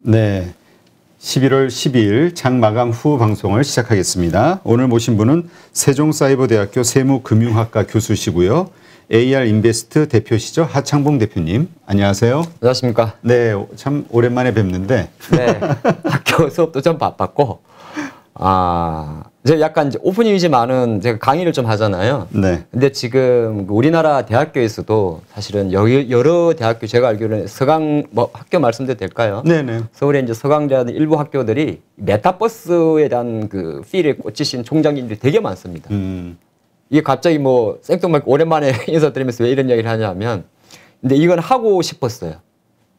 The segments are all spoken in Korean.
네, 11월 12일 장마감 후 방송을 시작하겠습니다. 오늘 모신 분은 세종사이버대학교 세무금융학과 교수시고요. AR인베스트 대표시죠. 하창봉 대표님. 안녕하세요. 안녕하십니까. 네, 참 오랜만에 뵙는데. 네, 학교 수업도 좀 바빴고, 제가 약간 이제 오프닝이지만은 제가 강의를 좀 하잖아요. 네. 근데 지금 우리나라 대학교에서도 사실은 여러 대학교, 제가 알기로는 서강, 학교 말씀드려도 될까요? 네네. 서울에 이제 서강대라는 일부 학교들이 메타버스에 대한 그 필에 꽂히신 총장님들이 되게 많습니다. 이게 갑자기 뭐 생뚱맞게 오랜만에 인사드리면서 왜 이런 이야기를 하냐면, 근데 이건 하고 싶었어요.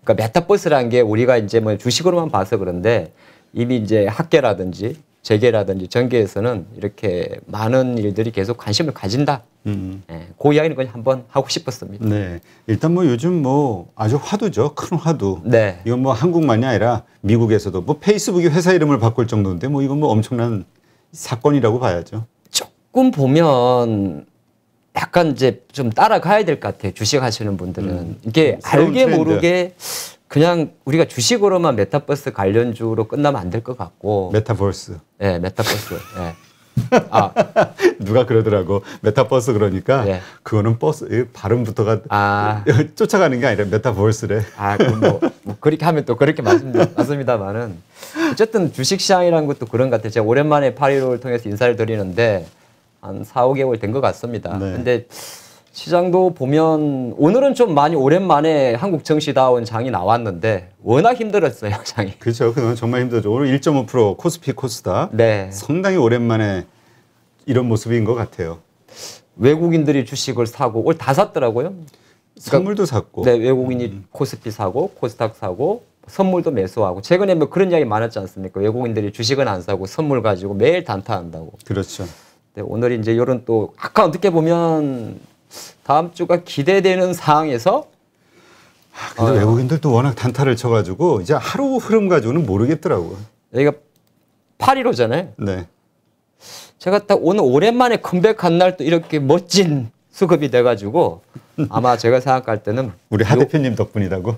그러니까 메타버스라는 게 우리가 이제 뭐 주식으로만 봐서 그런데 이미 이제 학계라든지 재계라든지 전계에서는 이렇게 많은 일들이 계속 관심을 가진다. 네, 그 이야기는 그냥 한번 하고 싶었습니다. 네. 일단 뭐 요즘 뭐 아주 화두죠. 큰 화두. 네. 이건 뭐 한국만이 아니라 미국에서도 뭐 페이스북이 회사 이름을 바꿀 정도인데 뭐 이건 뭐 엄청난 사건이라고 봐야죠. 조금 보면 약간 이제 좀 따라가야 될 것 같아요. 주식 하시는 분들은. 이게 알게 트렌드. 모르게 그냥 우리가 주식으로만 메타버스 관련주로 끝나면 안 될 것 같고. 메타버스. 네, 메타버스. 네. 누가 그러더라고. 메타버스 그러니까 네. 그거는 버스 발음부터가 쫓아가는 게 아니라 메타버스래. 그럼 뭐 그렇게 하면 또 그렇게 맞습니다만은 어쨌든 주식시장이라는 것도 그런 것 같아요. 제가 오랜만에 8.15를 통해서 인사를 드리는데 한 4, 5개월 된 것 같습니다. 네. 근데 시장도 보면 오늘은 좀 많이 오랜만에 한국 증시다운 장이 나왔는데 워낙 힘들었어요, 장이. 그렇죠. 그건 정말 힘들죠. 오늘 1.5% 코스피 코스닥. 네. 상당히 오랜만에 이런 모습인 것 같아요. 외국인들이 주식을 사고 오늘 다 샀더라고요. 선물도 샀고. 네, 외국인이 코스피 사고 코스닥 사고 선물도 매수하고 최근에 뭐 그런 이야기 많았지 않습니까? 외국인들이 주식은 안 사고 선물 가지고 매일 단타한다고. 그렇죠. 네, 오늘 이제 이런 또 아까 어떻게 보면 다음 주가 기대되는 상황에서 근데 외국인들도 워낙 단타를 쳐가지고 이제 하루 흐름 가지고는 모르겠더라고요. 여기가 8.15잖아요. 네. 제가 딱 오늘 오랜만에 컴백한 날 또 이렇게 멋진 수급이 돼가지고 아마 제가 생각할 때는 우리 하 대표님 덕분이라고?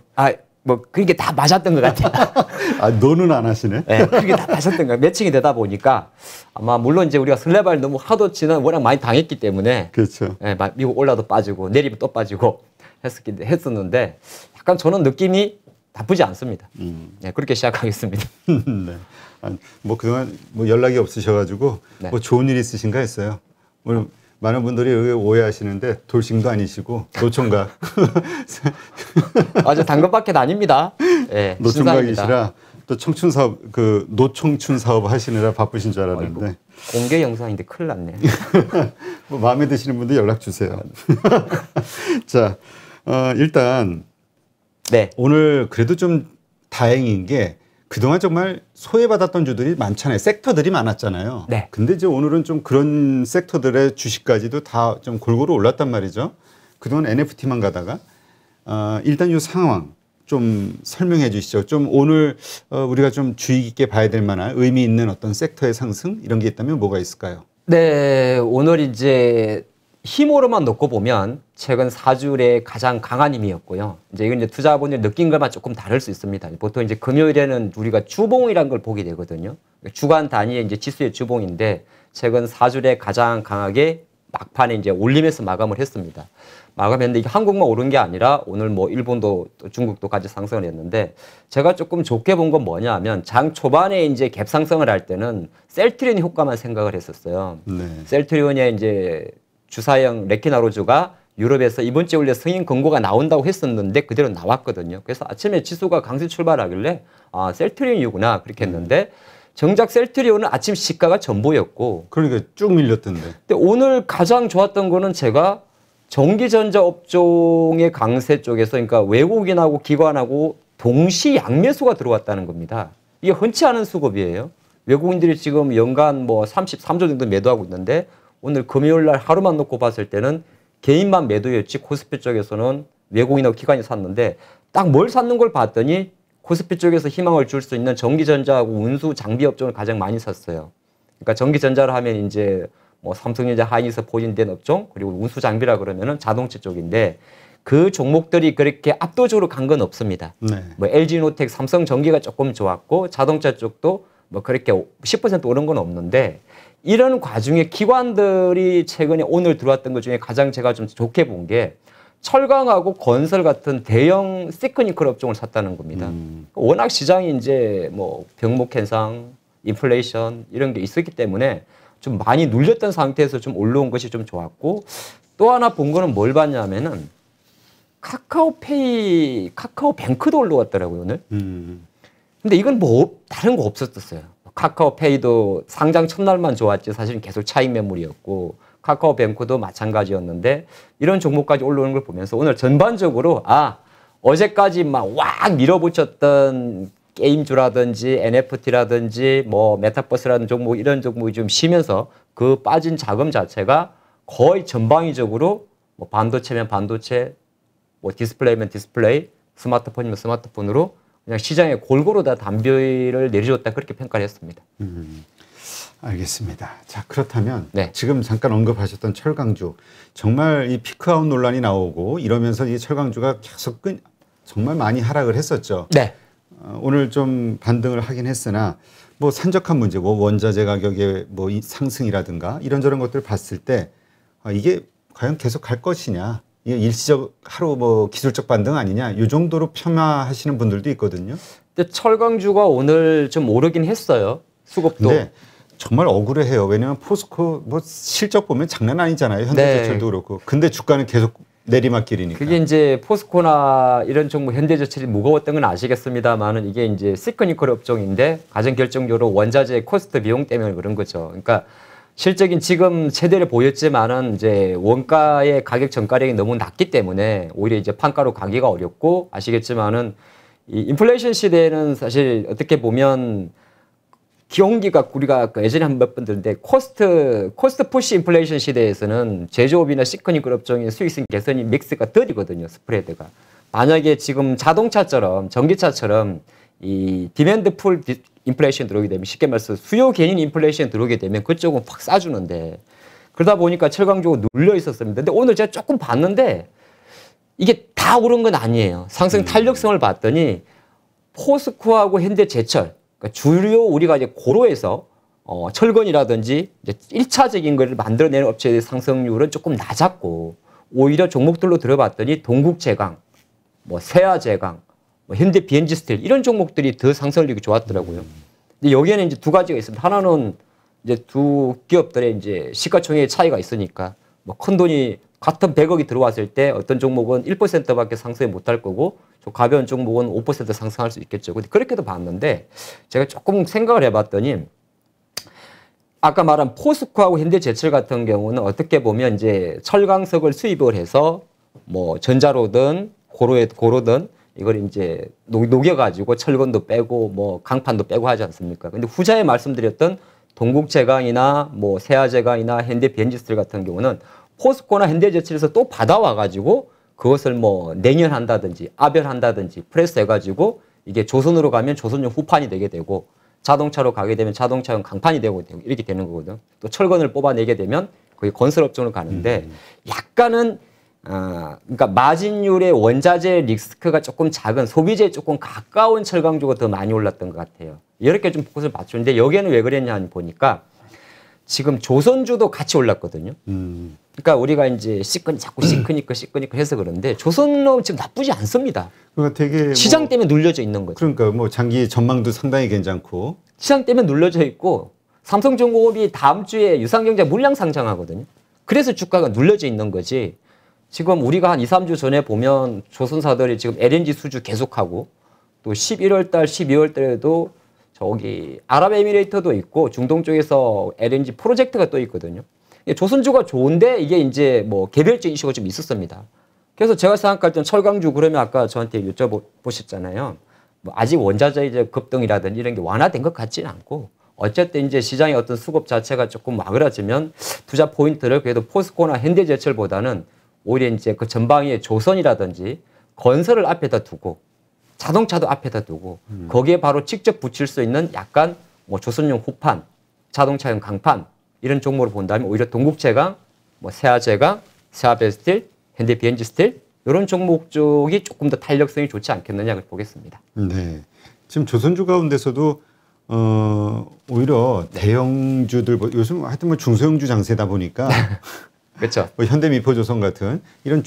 뭐 그게 다 맞았던 것 같아요. 노는 안 하시네? 네, 그게 다 맞았던 거예요. 매칭이 되다 보니까 아마 물론 이제 우리가 설레발 너무 하도 치는 워낙 많이 당했기 때문에 그렇죠. 네, 미국 올라도 빠지고 내리면 또 빠지고 했었는데 약간 저는 느낌이 나쁘지 않습니다. 네, 그렇게 시작하겠습니다. 네. 뭐 그동안 뭐 연락이 없으셔가지고 네. 뭐 좋은 일 있으신가 했어요. 오늘 많은 분들이 오해하시는데 돌싱도 아니시고 노총각. 저 당근밖에 아닙니다. 네, 노총각이시라 또 청춘 사업 노청춘 사업 하시느라 바쁘신 줄 알았는데. 공개 영상인데 큰일 났네. 뭐 마음에 드시는 분들 연락 주세요. 자, 일단 네. 오늘 그래도 좀 다행인 게 그동안 정말 소외받았던 주들이 많잖아요. 섹터들이 많았잖아요. 네. 근데 이제 오늘은 좀 그런 섹터들의 주식까지도 다 좀 골고루 올랐단 말이죠. 그동안 NFT만 가다가 일단 이 상황 좀 설명해 주시죠. 좀 오늘 우리가 좀 주의 깊게 봐야 될 만한 의미 있는 어떤 섹터의 상승 이런 게 있다면 뭐가 있을까요? 네, 오늘 이제 힘으로만 놓고 보면 최근 4주의 가장 강한 힘이었고요. 이건 이제 투자자분들이 느낀 것만 조금 다를 수 있습니다. 보통 이제 금요일에는 우리가 주봉이라는 걸 보게 되거든요. 주간 단위의 이제 지수의 주봉인데 최근 4주에 가장 강하게 막판에 이제 올리면서 마감을 했습니다. 마감했는데 이게 한국만 오른 게 아니라 오늘 뭐 일본도 또 중국도 같이 상승을 했는데 제가 조금 좋게 본 건 뭐냐면 장 초반에 이제 갭 상승을 할 때는 셀트리온 효과만 생각을 했었어요. 네. 셀트리온의 이제 주사형 레키나로즈가 유럽에서 이번 주에 원래 승인 권고가 나온다고 했었는데 그대로 나왔거든요. 그래서 아침에 지수가 강세 출발하길래 셀트리온이구나 그렇게 했는데 정작 셀트리온은 아침 시가가 전보였고 그러니까 쭉 밀렸던데. 근데 오늘 가장 좋았던 거는 제가 전기전자 업종의 강세 쪽에서 그러니까 외국인하고 기관하고 동시 양매수가 들어왔다는 겁니다. 이게 흔치 않은 수급이에요. 외국인들이 지금 연간 뭐 33조 정도 매도하고 있는데 오늘 금요일 날 하루만 놓고 봤을 때는 개인만 매도였지 코스피 쪽에서는 외국인하고 기관이 샀는데 딱 뭘 샀는 걸 봤더니 코스피 쪽에서 희망을 줄 수 있는 전기전자하고 운수 장비 업종을 가장 많이 샀어요. 그러니까 전기전자를 하면 이제 뭐 삼성전자, 하이닉스 포진된 업종 그리고 운수 장비라 그러면은 자동차 쪽인데 그 종목들이 그렇게 압도적으로 간 건 없습니다. 네. 뭐 LG노텍, 삼성전기가 조금 좋았고 자동차 쪽도 뭐 그렇게 10% 오른 건 없는데 이런 과정에 기관들이 최근에 오늘 들어왔던 것 중에 가장 제가 좀 좋게 본 게 철강하고 건설 같은 대형 시크니컬 업종을 샀다는 겁니다. 워낙 시장이 이제 뭐 병목 현상, 인플레이션 이런 게 있었기 때문에 좀 많이 눌렸던 상태에서 좀 올라온 것이 좀 좋았고 또 하나 본 거는 뭘 봤냐면은 카카오페이, 카카오뱅크도 올라왔더라고요, 오늘. 근데 이건 뭐 다른 거 없었어요. 카카오페이도 상장 첫날만 좋았지 사실은 계속 차익 매물이었고 카카오뱅크도 마찬가지였는데 이런 종목까지 올라오는 걸 보면서 오늘 전반적으로 어제까지 막 왁 밀어붙였던 게임주라든지 NFT라든지 뭐 메타버스라는 종목 이런 종목이 좀 쉬면서 그 빠진 자금 자체가 거의 전방위적으로 뭐 반도체면 반도체, 뭐 디스플레이면 디스플레이, 스마트폰이면 스마트폰으로 그냥 시장에 골고루 다 담비를 내려줬다 그렇게 평가를 했습니다. 알겠습니다. 자, 그렇다면 네. 지금 잠깐 언급하셨던 철강주 정말 이 피크아웃 논란이 나오고 이러면서 이 철강주가 계속 정말 많이 하락을 했었죠. 네. 오늘 좀 반등을 하긴 했으나 뭐 산적한 문제, 뭐 원자재 가격의 뭐 상승이라든가 이런저런 것들을 봤을 때 이게 과연 계속 갈 것이냐, 이게 일시적 하루 뭐 기술적 반등 아니냐, 이 정도로 폄하하시는 분들도 있거든요. 근데 철강주가 오늘 좀 오르긴 했어요. 수급도. 근데 정말 억울해요. 왜냐하면 포스코 뭐 실적 보면 장난 아니잖아요. 현대제철도 네. 그렇고. 근데 주가는 계속 내리막길이니까. 그게 이제 포스코나 이런 종목 현대제철이 무거웠던 건 아시겠습니다만은 이게 이제 시크니컬 업종인데 가장 결정적으로 원자재 코스트 비용 때문에 그런 거죠. 그러니까 실적인 지금 최대를 보였지만은 이제 원가의 가격 전가력이 너무 낮기 때문에 오히려 이제 판가로 가기가 어렵고 아시겠지만은 이 인플레이션 시대에는 사실 어떻게 보면 기온기가 우리가 예전에 한 몇 번 들었는데 코스트 푸시 인플레이션 시대에서는 제조업이나 시크니컬 업종의 수익성 개선이 믹스가 덜이거든요. 스프레드가. 만약에 지금 자동차처럼 전기차처럼 이 디맨드 풀 인플레이션 들어오게 되면 쉽게 말해서 수요 개인 인플레이션 들어오게 되면 그쪽은 확 싸주는데 그러다 보니까 철강주가 눌려 있었습니다. 근데 오늘 제가 조금 봤는데 이게 다 오른 건 아니에요. 상승 탄력성을 봤더니 포스코하고 현대제철 그러니까 주요 우리가 이제 고로에서 철건이라든지 이제 1차적인 걸 만들어내는 업체의 상승률은 조금 낮았고 오히려 종목들로 들어봤더니 동국제강, 뭐 세아제강, 뭐 현대 BNG 스틸 이런 종목들이 더 상승률이 좋았더라고요. 근데 여기에는 이제 두 가지가 있습니다. 하나는 이제 두 기업들의 이제 시가총액의 차이가 있으니까 뭐 큰 돈이 같은 100억이 들어왔을 때 어떤 종목은 1%밖에 상승 못할 거고 좀 가벼운 종목은 5% 상승할 수 있겠죠. 근데 그렇게도 봤는데 제가 조금 생각을 해봤더니 아까 말한 포스코하고 현대제철 같은 경우는 어떻게 보면 이제 철강석을 수입을 해서 뭐 전자로든 고로든 이걸 이제 녹여가지고 철근도 빼고 뭐 강판도 빼고 하지 않습니까? 근데 후자에 말씀드렸던 동국제강이나 뭐 세아제강이나 현대 BNG스틸 같은 경우는 포스코나 현대제철에서 또 받아와가지고 그것을 뭐 냉연한다든지 압연한다든지 프레스해가지고 이게 조선으로 가면 조선용 후판이 되게 되고 자동차로 가게 되면 자동차용 강판이 되고 이렇게 되는 거거든. 또 철건을 뽑아내게 되면 거기 건설업종으로 가는데 약간은 그러니까 마진율의 원자재 리스크가 조금 작은 소비재에 조금 가까운 철강주가 더 많이 올랐던 것 같아요. 이렇게 좀 포커스를 맞추는데 여기에는 왜 그랬냐 보니까 지금 조선주도 같이 올랐거든요. 그러니까 우리가 이제 자꾸 시크니컬 해서 그런데 조선은 지금 나쁘지 않습니다. 그러니까 되게 시장 때문에 눌려져 있는 거죠. 그러니까 뭐 장기 전망도 상당히 괜찮고 시장 때문에 눌려져 있고 삼성중공업이 다음 주에 유상경제 물량 상장하거든요. 그래서 주가가 눌려져 있는 거지. 지금 우리가 한 2, 3주 전에 보면 조선사들이 지금 LNG 수주 계속하고 또 11월 달, 12월 달에도 저기 아랍에미레이트도 있고 중동 쪽에서 LNG 프로젝트가 또 있거든요. 조선주가 좋은데 이게 이제 뭐 개별적 이슈가 좀 있었습니다. 그래서 제가 생각할 때는 철강주 그러면 아까 저한테 여쭤보셨잖아요. 뭐 아직 원자재 이제 급등이라든지 이런 게 완화된 것 같지는 않고 어쨌든 이제 시장의 어떤 수급 자체가 조금 와그라지면 투자 포인트를 그래도 포스코나 현대제철보다는 오히려 이제 그 전방위에 조선이라든지 건설을 앞에다 두고 자동차도 앞에다 두고 거기에 바로 직접 붙일 수 있는 약간 뭐 조선용 후판, 자동차용 강판 이런 종목으로 본다면 오히려 동국제강, 뭐 세아제강, 세아베스틸, 현대 BNG 스틸 이런 종목 쪽이 조금 더 탄력성이 좋지 않겠느냐 보겠습니다. 네. 지금 조선주 가운데서도 오히려 대형주들 요즘 하여튼 뭐 중소형주 장세다 보니까 그렇죠. 뭐 현대미포조선 같은 이런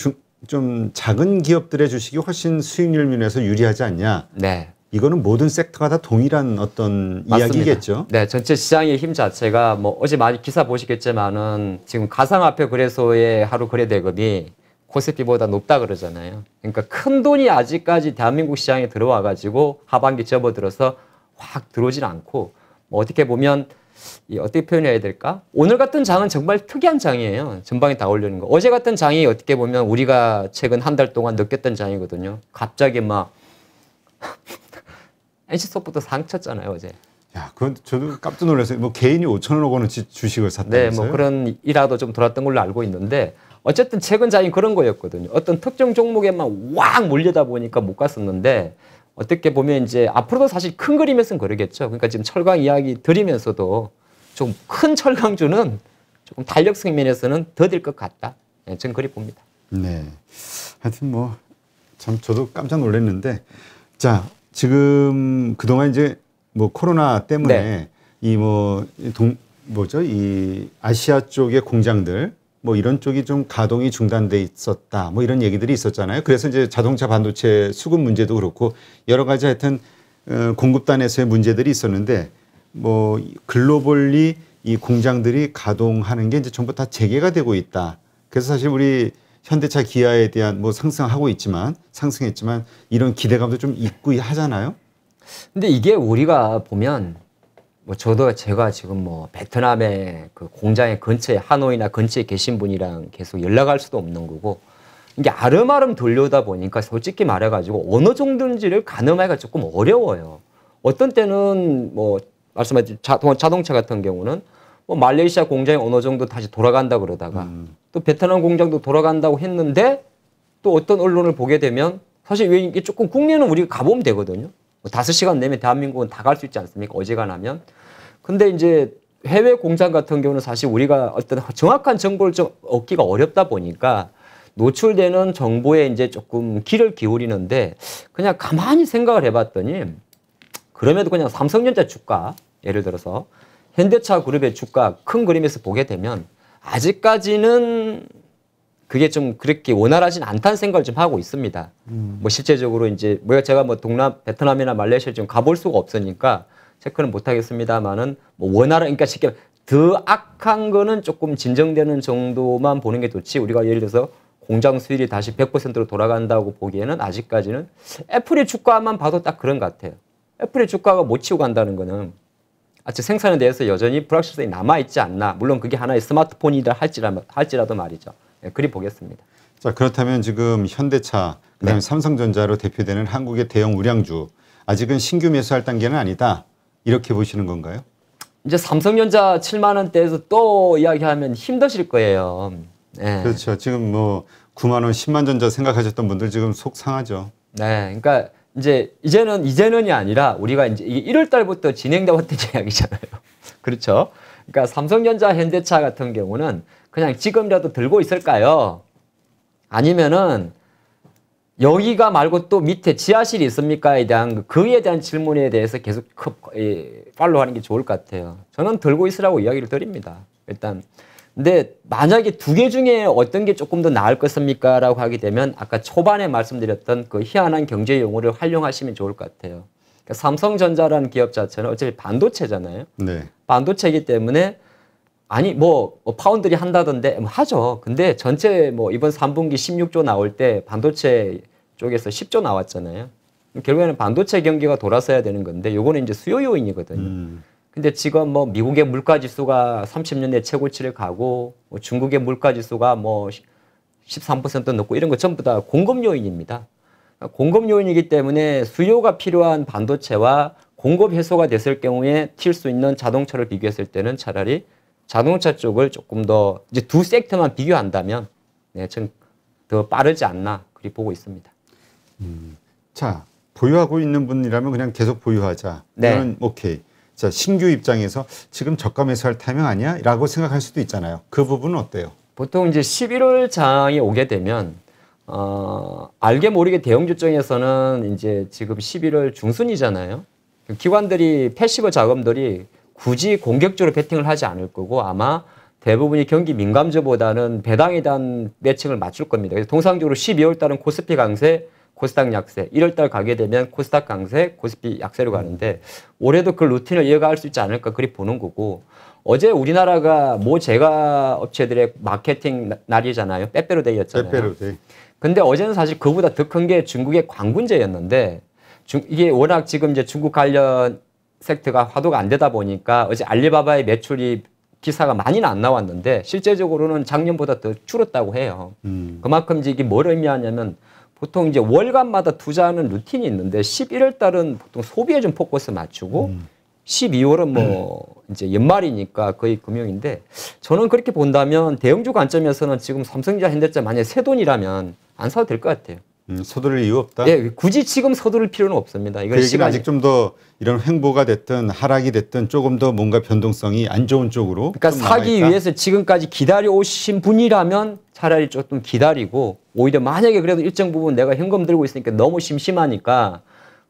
좀 작은 기업들의 주식이 훨씬 수익률 면에서 유리하지 않냐. 네. 이거는 모든 섹터가 다 동일한 어떤 맞습니다. 이야기겠죠. 네, 전체 시장의 힘 자체가 뭐 어제 많이 기사 보시겠지만은 지금 가상화폐 거래소의 하루 거래 대금이 코스피보다 높다 그러잖아요. 그러니까 큰 돈이 아직까지 대한민국 시장에 들어와 가지고 하반기 접어들어서 확 들어오진 않고 뭐 어떻게 보면 어떻게 표현해야 될까? 오늘 같은 장은 정말 특이한 장이에요. 전방에 다 올리는 거. 어제 같은 장이 어떻게 보면 우리가 최근 한 달 동안 느꼈던 장이거든요. 갑자기 막 NC소프트 상쳤잖아요 어제. 야, 그건 저도 깜짝 놀랐어요. 뭐 개인이 5천억 원어치 주식을 샀다면서요? 네, 뭐 그런 일화도 좀 돌았던 걸로 알고 있는데 어쨌든 최근 장이 그런 거였거든요. 어떤 특정 종목에만 확 몰리다 보니까 못 갔었는데 어떻게 보면 이제 앞으로도 사실 큰 그림에서는 그러겠죠. 그러니까 지금 철강 이야기 드리면서도 좀 큰 철강주는 조금 탄력성 면에서는 더딜 것 같다. 네, 저는 그리 봅니다. 네. 하여튼 뭐 참 저도 깜짝 놀랐는데 자, 지금 그동안 이제 뭐 코로나 때문에 이 이 아시아 쪽의 공장들 뭐 이런 쪽이 좀 가동이 중단돼 있었다. 뭐 이런 얘기들이 있었잖아요. 그래서 이제 자동차 반도체 수급 문제도 그렇고 여러 가지 하여튼 공급단에서의 문제들이 있었는데 뭐 글로벌리 이 공장들이 가동하는 게 이제 전부 다 재개가 되고 있다. 그래서 사실 우리 현대차 기아에 대한 뭐 상승했지만 이런 기대감도 좀 있고 하잖아요. 근데 이게 우리가 보면 뭐 제가 지금 뭐 베트남의 그 공장의 근처에 하노이나 근처에 계신 분이랑 계속 연락할 수도 없는 거고 이게 아름아름 돌려다 보니까 솔직히 말해가지고 어느 정도인지를 가늠하기가 조금 어려워요. 어떤 때는 뭐 말씀하신 자동차 같은 경우는 뭐 말레이시아 공장이 어느 정도 다시 돌아간다 그러다가 또 베트남 공장도 돌아간다고 했는데 또 어떤 언론을 보게 되면 사실 왜 이게 조금 국내는 우리가 가보면 되거든요. 뭐 5시간 내면 대한민국은 다 갈 수 있지 않습니까? 어지간하면. 근데 이제 해외 공장 같은 경우는 사실 우리가 어떤 정확한 정보를 좀 얻기가 어렵다 보니까 노출되는 정보에 이제 조금 귀를 기울이는데 그냥 가만히 생각을 해봤더니 그럼에도 그냥 삼성전자 주가 예를 들어서 현대차 그룹의 주가 큰 그림에서 보게 되면 아직까지는 그게 좀 그렇게 원활하진 않다는 생각을 좀 하고 있습니다. 뭐 실제적으로 이제 제가 뭐 베트남이나 말레이시아 좀 가볼 수가 없으니까 체크는 못 하겠습니다만은 뭐 그러니까 쉽게 더 악한 거는 조금 진정되는 정도만 보는 게 좋지 우리가 예를 들어서 공장 수율이 다시 100%로 돌아간다고 보기에는 아직까지는 애플의 주가만 봐도 딱 그런 것 같아요. 애플의 주가가 못 치고 간다는 거는 아직 생산에 대해서 여전히 불확실성이 남아있지 않나. 물론 그게 하나의 스마트폰이라 할지라도 말이죠. 네, 그리 보겠습니다. 자, 그렇다면 지금 현대차, 그다음에 네. 삼성전자로 대표되는 한국의 대형 우량주 아직은 신규 매수할 단계는 아니다. 이렇게 보시는 건가요? 이제 삼성전자 7만 원대에서 또 이야기하면 힘드실 거예요. 네. 그렇죠. 지금 뭐 9만 원, 10만 전자 생각하셨던 분들 지금 속 상하죠. 네. 그러니까 이제 이제는이 아니라 우리가 이제 이게 1월 달부터 진행돼 왔던 이야기잖아요. 그렇죠. 그러니까 삼성전자, 현대차 같은 경우는 그냥 지금이라도 들고 있을까요? 아니면은 여기가 말고 또 밑에 지하실이 있습니까에 대한 그에 대한 질문에 대해서 계속 팔로우하는 게 좋을 것 같아요. 저는 들고 있으라고 이야기를 드립니다. 일단 근데 만약에 두 개 중에 어떤 게 조금 더 나을 것입니까? 라고 하게 되면 아까 초반에 말씀드렸던 그 희한한 경제 용어를 활용하시면 좋을 것 같아요. 그러니까 삼성전자라는 기업 자체는 어차피 반도체잖아요. 네. 반도체이기 때문에 아니 뭐 파운드리 한다던데 뭐 하죠. 근데 전체 뭐 이번 3분기 16조 나올 때 반도체 쪽에서 10조 나왔잖아요. 결국에는 반도체 경기가 돌아서야 되는 건데 요거는 이제 수요 요인이거든요. 근데 지금 뭐 미국의 물가 지수가 30년대 최고치를 가고 뭐 중국의 물가 지수가 뭐 13% 넘고 이런 거 전부 다 공급 요인입니다. 공급 요인이기 때문에 수요가 필요한 반도체와 공급 해소가 됐을 경우에 튈 수 있는 자동차를 비교했을 때는 차라리 자동차 쪽을 조금 더 이제 두 섹터만 비교한다면 네, 좀 더 빠르지 않나 그리 보고 있습니다. 자, 보유하고 있는 분이라면 그냥 계속 보유하자. 네. 이건 오케이. 자, 신규 입장에서 지금 저가 매수할 타이밍 아니야? 라고 생각할 수도 있잖아요. 그 부분은 어때요? 보통 이제 11월 장이 오게 되면 알게 모르게 대형주 쪽에서는 이제 지금 11월 중순이잖아요. 기관들이 패시브 자금들이 굳이 공격적으로 베팅을 하지 않을 거고 아마 대부분이 경기 민감주보다는 배당에 대한 매칭을 맞출 겁니다. 그래서 통상적으로 12월 달은 코스피 강세, 코스닥 약세, 1월 달 가게 되면 코스닥 강세, 코스피 약세로 가는데 올해도 그 루틴을 이어갈 수 있지 않을까 그리 보는 거고 어제 우리나라가 모 제가 업체들의 마케팅 날이잖아요. 빼빼로 데이였잖아요. 빼빼로 데이. 근데 어제는 사실 그보다 더 큰 게 중국의 광군제였는데 이게 워낙 지금 이제 중국 관련 섹터가 화두가 안 되다 보니까 어제 알리바바의 매출이 기사가 많이는 안 나왔는데 실제적으로는 작년보다 더 줄었다고 해요. 그만큼 이제 이게 뭘 의미하냐면 보통 이제 월간마다 투자하는 루틴이 있는데 11월 달은 보통 소비에 좀 포커스 맞추고 12월은 뭐 이제 연말이니까 거의 금융인데 저는 그렇게 본다면 대형주 관점에서는 지금 삼성전자, 현대차 만약에 새 돈이라면 안 사도 될 것 같아요. 서두를 이유 없다? 예, 굳이 지금 서두를 필요는 없습니다. 이건 그 얘기는 시간이 아직 좀 더 이런 횡보가 됐든 하락이 됐든 조금 더 뭔가 변동성이 안 좋은 쪽으로 그러니까 좀 사기 남아있다? 위해서 지금까지 기다려 오신 분이라면 차라리 조금 기다리고 오히려 만약에 그래도 일정 부분 내가 현금 들고 있으니까 너무 심심하니까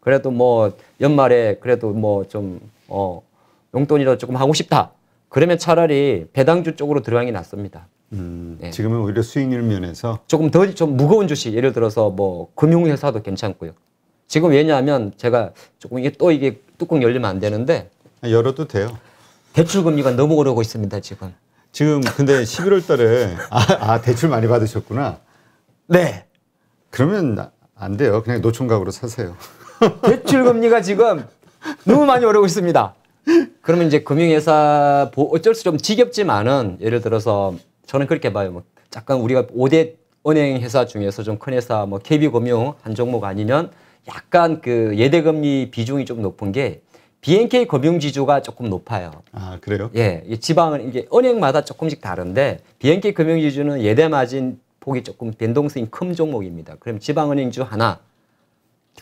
그래도 뭐 연말에 그래도 뭐 좀 용돈이라도 조금 하고 싶다. 그러면 차라리 배당주 쪽으로 들어가는 게 낫습니다. 네. 지금은 오히려 수익률 면에서 조금 더 좀 무거운 주식 예를 들어서 뭐 금융회사도 괜찮고요. 지금 왜냐하면 제가 조금 이게 뚜껑 열리면 안 되는데 열어도 돼요. 대출 금리가 너무 오르고 있습니다 지금. 지금 근데 11월 달에 대출 많이 받으셨구나. 네. 그러면 안 돼요. 그냥 노총각으로 사세요. 대출 금리가 지금 너무 많이 오르고 있습니다. 그러면 이제 금융회사 어쩔 수 좀 지겹지만은 예를 들어서 저는 그렇게 봐요. 뭐 약간 우리가 5대 은행 회사 중에서 좀 큰 회사 뭐 KB금융 한 종목 아니면 약간 그 예대금리 비중이 좀 높은 게 BNK 금융지주가 조금 높아요. 아, 그래요? 예, 이 지방은 이게 은행마다 조금씩 다른데 BNK 금융지주는 예대 마진 폭이 조금 변동성이 큰 종목입니다. 그럼 지방은행주 하나,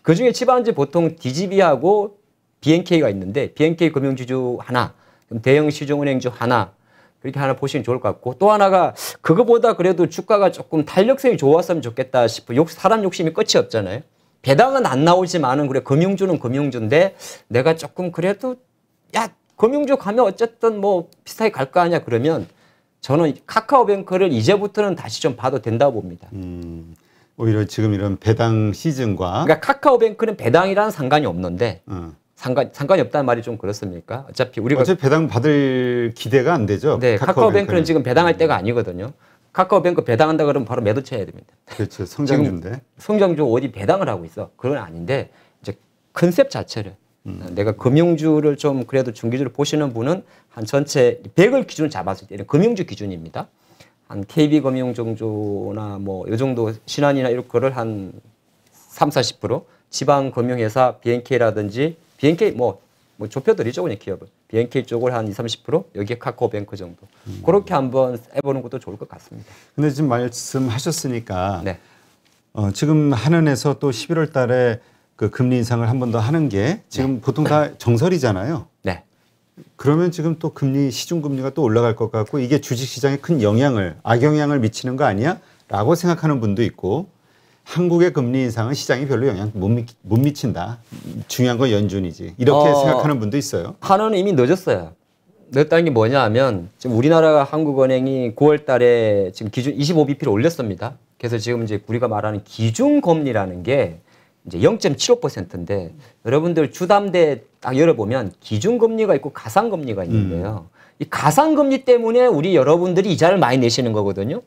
그 중에 지방은행 보통 DGB하고 BNK가 있는데 BNK 금융지주 하나, 그럼 대형 시중은행주 하나 그렇게 하나 보시면 좋을 것 같고 또 하나가 그거보다 그래도 주가가 조금 탄력성이 좋았으면 좋겠다 싶어 사람 욕심이 끝이 없잖아요. 배당은 안 나오지만은 그래 금융주는 금융주인데 내가 조금 그래도 야 금융주 가면 어쨌든 뭐 비슷하게 갈 거 아니야 그러면 저는 카카오뱅크를 이제부터는 다시 좀 봐도 된다고 봅니다. 오히려 지금 이런 배당 시즌과 그러니까 카카오뱅크는 배당이라는 상관이 없는데 상관이 없다는 말이 좀 그렇습니까? 어차피 배당 받을 기대가 안 되죠. 네, 카카오뱅크는 지금 배당할 때가 아니거든요. 카카오뱅크 배당한다 그러면 바로 매도 쳐야 됩니다. 그렇죠. 성장주인데. 성장주 어디 배당을 하고 있어. 그건 아닌데 이제 컨셉 자체를 내가 금융주를 좀 그래도 중기주를 보시는 분은 한 전체 100을 기준으로 잡았을 때는 금융주 기준입니다. 한 KB금융정주나 뭐 이 정도 신한이나 이런 거를 한 30-40% 지방금융회사 BNK라든지 BNK 뭐 좁혀드리죠 그냥 기업을 BNK 쪽을 한 20-30% 여기에 카카오뱅크 정도 그렇게 한번 해보는 것도 좋을 것 같습니다. 근데 지금 말씀하셨으니까 네. 지금 한은에서 또 11월 달에 그 금리 인상을 한 번 더 하는 게 지금 보통 다 정설이잖아요. 네. 그러면 지금 또 시중금리가 또 올라갈 것 같고 이게 주식시장에 큰 악영향을 미치는 거 아니야? 라고 생각하는 분도 있고 한국의 금리 인상은 시장이 별로 영향 못 미친다. 중요한 건 연준이지. 이렇게 생각하는 분도 있어요. 한은은 이미 늦었어요. 늦다는 게 뭐냐 하면 지금 우리나라가 한국은행이 9월 달에 지금 기준 25bp를 올렸습니다. 그래서 지금 이제 우리가 말하는 기준금리라는 게 이제 0.75%인데 여러분들 주담대 딱 열어보면 기준금리가 있고 가상금리가 있는데요. 이 가상금리 때문에 우리 여러분들이 이자를 많이 내시는 거거든요.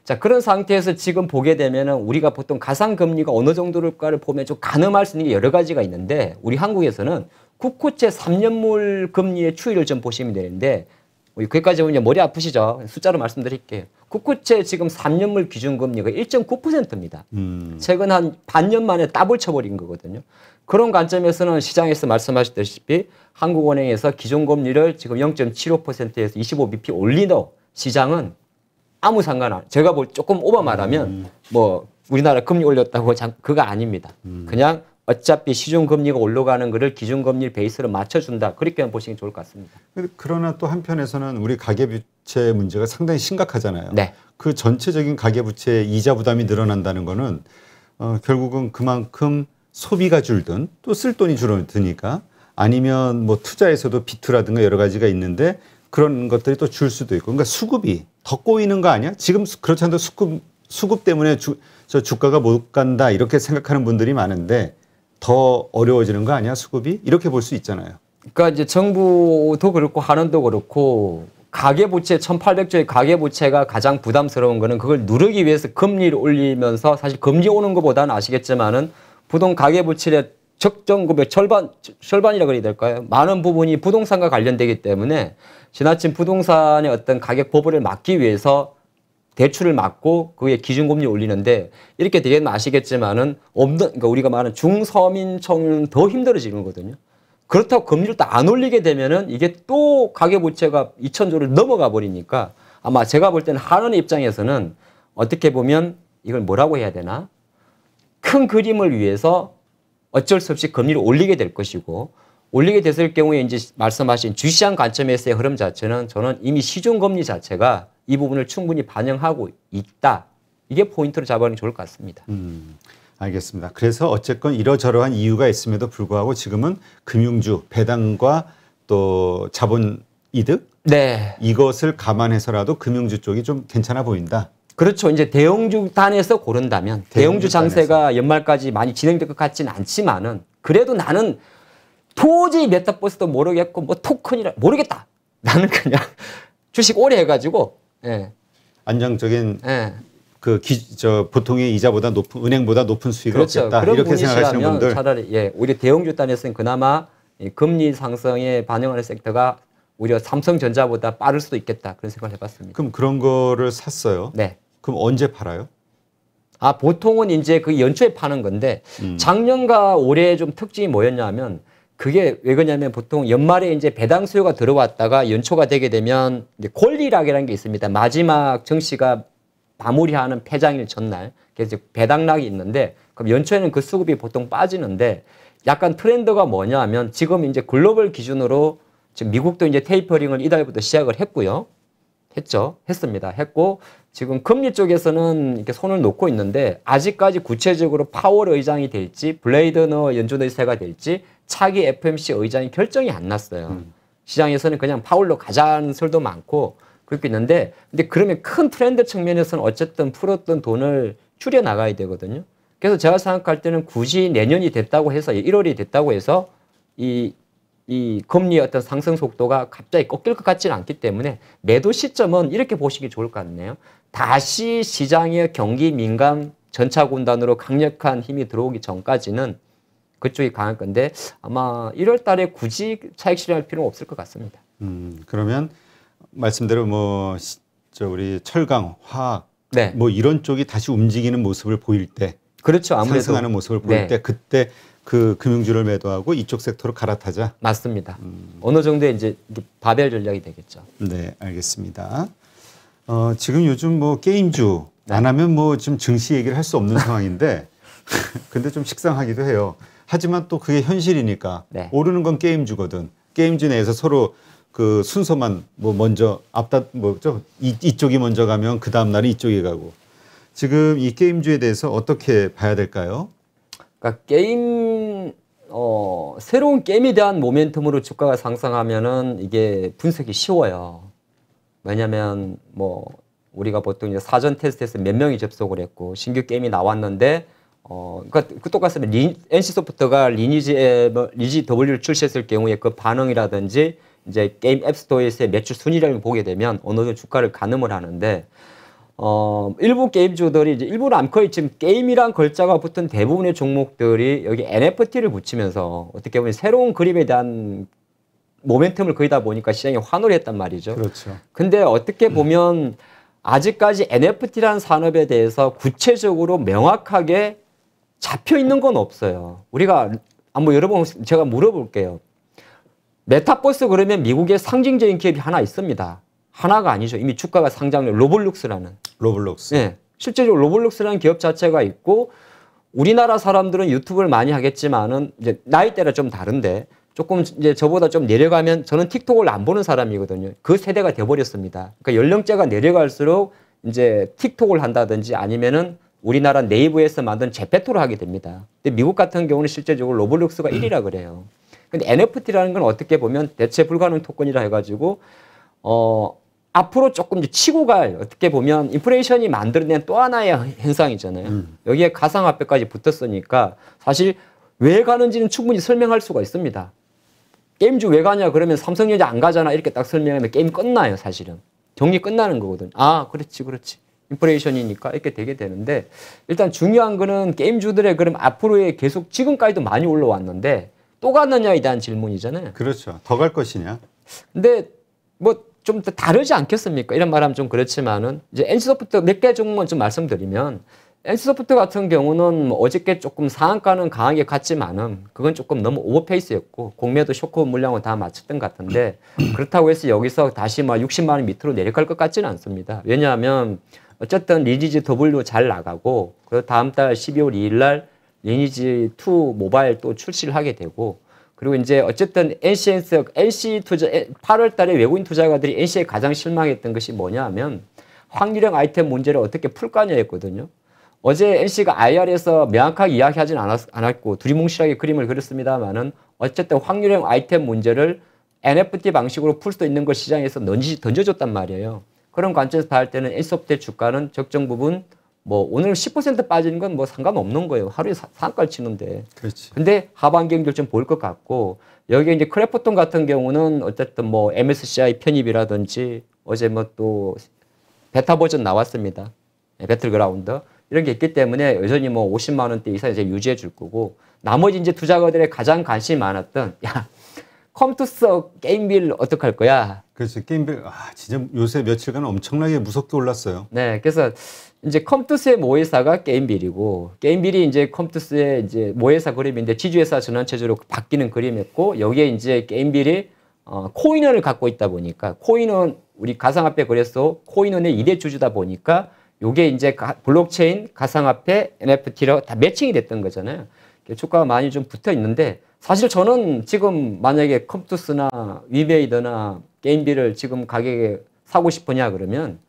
자, 그런 상태에서 지금 보게 되면은 우리가 보통 가상금리가 어느 정도일까를 보면 좀 가늠할 수 있는 게 여러 가지가 있는데 우리 한국에서는 국고채 3년물 금리의 추이를 좀 보시면 되는데 거기까지 보면 머리 아프시죠? 숫자로 말씀드릴게요. 국고채 지금 3년물 기준금리가 1.9%입니다. 최근 한 반년 만에 더블 쳐버린 거거든요. 그런 관점에서는 시장에서 말씀하셨다시피 한국은행에서 기준금리를 지금 0.75%에서 25bp 올리도 시장은 아무 상관 안. 제가 조금 오버 말하면 뭐 우리나라 금리 올렸다고 그거 아닙니다. 그냥 어차피 시중금리가 올라가는 거를 기준금리 베이스로 맞춰준다. 그렇게 보시면 좋을 것 같습니다. 그러나 또 한편에서는 우리 가계부채 문제가 상당히 심각하잖아요. 네. 그 전체적인 가계부채 이자 부담이 늘어난다는 거는 결국은 그만큼 소비가 줄든 또 쓸 돈이 줄어드니까 아니면 뭐 투자에서도 비투라든가 여러 가지가 있는데 그런 것들이 또 줄 수도 있고 그러니까 수급이 더 꼬이는 거 아니야? 지금 그렇지 않아도 수급 때문에 저 주가가 못 간다 이렇게 생각하는 분들이 많은데 더 어려워지는 거 아니야 수급이? 이렇게 볼 수 있잖아요. 그러니까 이제 정부도 그렇고 한은도 그렇고 가계부채 1,800조의 가계부채가 가장 부담스러운 거는 그걸 누르기 위해서 금리를 올리면서 사실 금리 오는 것보다는 아시겠지만은 부동 가계부채의 적정 금액 절반이라 그래야 될까요? 많은 부분이 부동산과 관련되기 때문에 지나친 부동산의 어떤 가격 버블을 막기 위해서 대출을 막고 그게 기준금리 올리는데 이렇게 되면 아시겠지만은 그러니까 우리가 말하는 중서민층은 더 힘들어지는 거거든요. 그렇다고 금리를 또 안 올리게 되면은 이게 또 가계부채가 2,000조를 넘어가 버리니까 아마 제가 볼 때는 한은의 입장에서는 어떻게 보면 이걸 뭐라고 해야 되나? 큰 그림을 위해서 어쩔 수 없이 금리를 올리게 될 것이고 올리게 됐을 경우에 이제 말씀하신 주시장 관점에서의 흐름 자체는 저는 이미 시중금리 자체가 이 부분을 충분히 반영하고 있다. 이게 포인트로 잡아는 좋을 것 같습니다. 알겠습니다. 그래서 어쨌건 이러저러한 이유가 있음에도 불구하고 지금은 금융주 배당과 또 자본 이득 네. 이것을 감안해서라도 금융주 쪽이 좀 괜찮아 보인다. 그렇죠. 이제 대형주 단에서 고른다면 대형주 장세가 연말까지 많이 진행될 것 같지는 않지만은 그래도 나는 도저히 메타버스도 모르겠고 뭐 토큰이라 모르겠다. 나는 그냥 주식 오래 해가지고 예. 안정적인 예. 보통의 이자보다 높은 은행보다 높은 수익을 그렇죠. 얻겠다. 그런 이렇게 생각하시는 분들 차라리 예, 오히려 대형주 단에서는 그나마 금리 상승에 반영하는 섹터가 오히려 삼성전자보다 빠를 수도 있겠다. 그런 생각을 해봤습니다. 그럼 그런 거를 샀어요. 네. 그럼 언제 팔아요? 아, 보통은 이제 그 연초에 파는 건데 작년과 올해 좀 특징이 뭐였냐면 그게 왜 그러냐면 보통 연말에 이제 배당 수요가 들어왔다가 연초가 되게 되면 이제 권리락이라는 게 있습니다. 마지막 정시가 마무리하는 폐장일 전날. 그래서 배당락이 있는데 그럼 연초에는 그 수급이 보통 빠지는데 약간 트렌드가 뭐냐 하면 지금 이제 글로벌 기준으로 지금 미국도 이제 테이퍼링을 이달부터 시작을 했고요. 했습니다. 했고 지금 금리 쪽에서는 이렇게 손을 놓고 있는데 아직까지 구체적으로 파월 의장이 될지 블레이드너 연준 의사가 될지 차기 FMC 의장이 결정이 안 났어요. 시장에서는 그냥 파월로 가자는 설도 많고 그렇게 있는데 근데 그러면 큰 트렌드 측면에서는 어쨌든 풀었던 돈을 줄여 나가야 되거든요. 그래서 제가 생각할 때는 굳이 내년이 됐다고 해서 1월이 됐다고 해서 이 금리의 어떤 상승 속도가 갑자기 꺾일 것 같지는 않기 때문에 매도 시점은 이렇게 보시기 좋을 것 같네요. 다시 시장의 경기 민감 전차군단으로 강력한 힘이 들어오기 전까지는 그쪽이 강할 건데 아마 1월 달에 굳이 차익 실현할 필요는 없을 것 같습니다. 그러면 말씀대로 우리 철강, 화학 네. 뭐 이런 쪽이 다시 움직이는 모습을 보일 때 그렇죠. 아무래도 상승하는 모습을 보일 네. 때 그때 그 금융주를 매도하고 이쪽 섹터로 갈아타자. 맞습니다. 어느 정도의 이제 바벨 전략이 되겠죠. 네, 알겠습니다. 지금 요즘 뭐 게임주 안 하면 뭐 지금 증시 얘기를 할 수 없는 상황인데 근데 좀 식상하기도 해요. 하지만 또 그게 현실이니까 네. 오르는 건 게임주거든. 게임주 내에서 서로 그 순서만 뭐 먼저 이쪽이 먼저 가면 그 다음 날은 이쪽이 가고 지금 이 게임주에 대해서 어떻게 봐야 될까요? 그러니까 새로운 게임에 대한 모멘텀으로 주가가 상승하면은 이게 분석이 쉬워요. 왜냐면 뭐 우리가 보통 이제 사전 테스트에서 몇 명이 접속을 했고 신규 게임이 나왔는데 그러니까 그 똑같으면 NC소프트가 리니지 W를 출시했을 경우에 그 반응이라든지 이제 게임 앱스토어에서의 매출 순위를 보게 되면 어느 정도 주가를 가늠을 하는데 일부 게임주들이 이제 일부 남코에 지금 게임이란 글자가 붙은 대부분의 종목들이 여기 NFT를 붙이면서 어떻게 보면 새로운 그림에 대한 모멘텀을 그리다 보니까 시장이 환호를 했단 말이죠. 그렇죠. 근데 어떻게 보면 아직까지 NFT라는 산업에 대해서 구체적으로 명확하게 잡혀 있는 건 없어요. 우리가 한번 여러분 제가 물어볼게요. 메타버스 그러면 미국의 상징적인 기업이 하나 있습니다. 하나가 아니죠. 이미 주가가 상장된 로블록스라는. 로블록스. 네. 실제로 로블록스라는 기업 자체가 있고 우리나라 사람들은 유튜브를 많이 하겠지만은 이제 나이대가 좀 다른데 조금 이제 저보다 좀 내려가면 저는 틱톡을 안 보는 사람이거든요. 그 세대가 돼버렸습니다. 그러니까 연령대가 내려갈수록 이제 틱톡을 한다든지 아니면은 우리나라 네이버에서 만든 제페토를 하게 됩니다. 근데 미국 같은 경우는 실제적으로 로블록스가 1위라 그래요. 근데 NFT라는 건 어떻게 보면 대체 불가능 토큰이라 해가지고 앞으로 조금 이제 치고 갈 어떻게 보면 인플레이션이 만들어낸 또 하나의 현상이잖아요. 여기에 가상화폐까지 붙었으니까 사실 왜 가는지는 충분히 설명할 수가 있습니다. 게임주 왜 가냐 그러면 삼성전자 안 가잖아 이렇게 딱 설명하면 게임 끝나요 사실은. 경기 끝나는 거거든. 아 그렇지 그렇지. 인플레이션이니까 이렇게 되게 되는데 일단 중요한 거는 게임주들의 그럼 앞으로의 계속 지금까지도 많이 올라왔는데 또 가느냐에 대한 질문이잖아요. 그렇죠. 더 갈 것이냐. 근데 뭐 좀 다르지 않겠습니까? 이런 말하면 좀 그렇지만은 이제 NC소프트 몇 개 종목만 좀 말씀드리면 NC소프트 같은 경우는 뭐 어저께 조금 상한가는 강하게 갔지만은 그건 조금 너무 오버페이스였고 공매도 쇼크 물량을 다 맞췄던 것 같은데 그렇다고 해서 여기서 다시 막 60만 원 밑으로 내려갈 것 같지는 않습니다. 왜냐하면 어쨌든 리니지 W 잘 나가고 그 다음 달 12월 2일 날 리니지 2 모바일 또 출시를 하게 되고 그리고 이제 어쨌든 NC 투자 8월 달에 외국인 투자가들이 NC에 가장 실망했던 것이 뭐냐 하면 확률형 아이템 문제를 어떻게 풀 거냐였거든요. 어제 NC가 IR에서 명확하게 이야기하진 않았고 두리뭉실하게 그림을 그렸습니다만은 어쨌든 확률형 아이템 문제를 NFT 방식으로 풀 수 있는 걸 시장에서 던져줬단 말이에요. 그런 관점에서 봤을 때는 NC소프트의 주가는 적정 부분 뭐 오늘 10% 빠지는 건 뭐 상관없는 거예요. 하루에 상한가를 치는데. 그렇지. 근데 하반기행들 좀 보일 것 같고 여기 이제 크래프톤 같은 경우는 어쨌든 뭐 MSCI 편입이라든지 어제 뭐 또 베타 버전 나왔습니다. 배틀그라운드 이런 게 있기 때문에 여전히 뭐 50만 원대 이상 이제 유지해 줄 거고 나머지 이제 투자가들의 가장 관심이 많았던 야 컴투스 게임빌 어떡할 거야? 그렇지. 게임빌 진짜 요새 며칠간 엄청나게 무섭게 올랐어요. 네, 그래서 이제 컴투스의 모회사가 게임빌이고 게임빌이 이제 컴투스의 이제 모회사 그림인데 지주회사 전환체제로 바뀌는 그림이었고 여기에 이제 게임빌이 코인원을 갖고 있다 보니까 코인원 우리 가상화폐 거래소 코인원의 2대 주주다 보니까 요게 이제 블록체인 가상화폐 NFT로 다 매칭이 됐던 거잖아요. 주가가 많이 좀 붙어 있는데 사실 저는 지금 만약에 컴투스나 위메이드나 게임빌을 지금 가격에 사고 싶으냐 그러면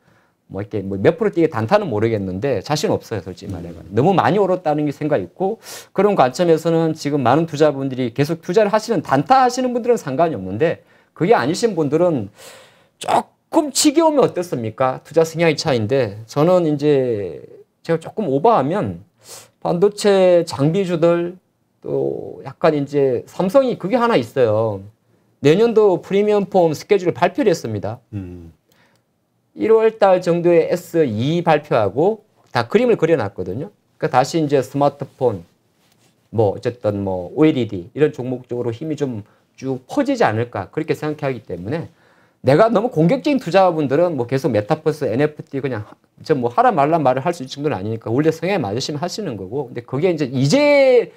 뭐 이렇게 뭐 몇 프로 뛰게 단타는 모르겠는데 자신 없어요 솔직히 말해가 너무 많이 오랐다는 게 생각 있고 그런 관점에서는 지금 많은 투자분들이 계속 투자를 하시는 단타 하시는 분들은 상관이 없는데 그게 아니신 분들은 조금 지겨우면 어떻습니까? 투자 성향의 차이인데 저는 이제 제가 조금 오버하면 반도체 장비주들 또 약간 이제 삼성이 그게 하나 있어요. 내년도 프리미엄 폼 스케줄을 발표를 했습니다. 1월 달 정도에 S2 발표하고 다 그림을 그려놨거든요. 그러니까 다시 이제 스마트폰, 뭐 어쨌든 뭐 OLED 이런 종목 쪽으로 힘이 좀 쭉 퍼지지 않을까 그렇게 생각하기 때문에 내가 너무 공격적인 투자분들은 뭐 계속 메타버스, NFT 그냥 좀 뭐 하라 말라 말을 할 수 있는 정도는 아니니까 원래 성향에 맞으시면 하시는 거고 근데 그게 이제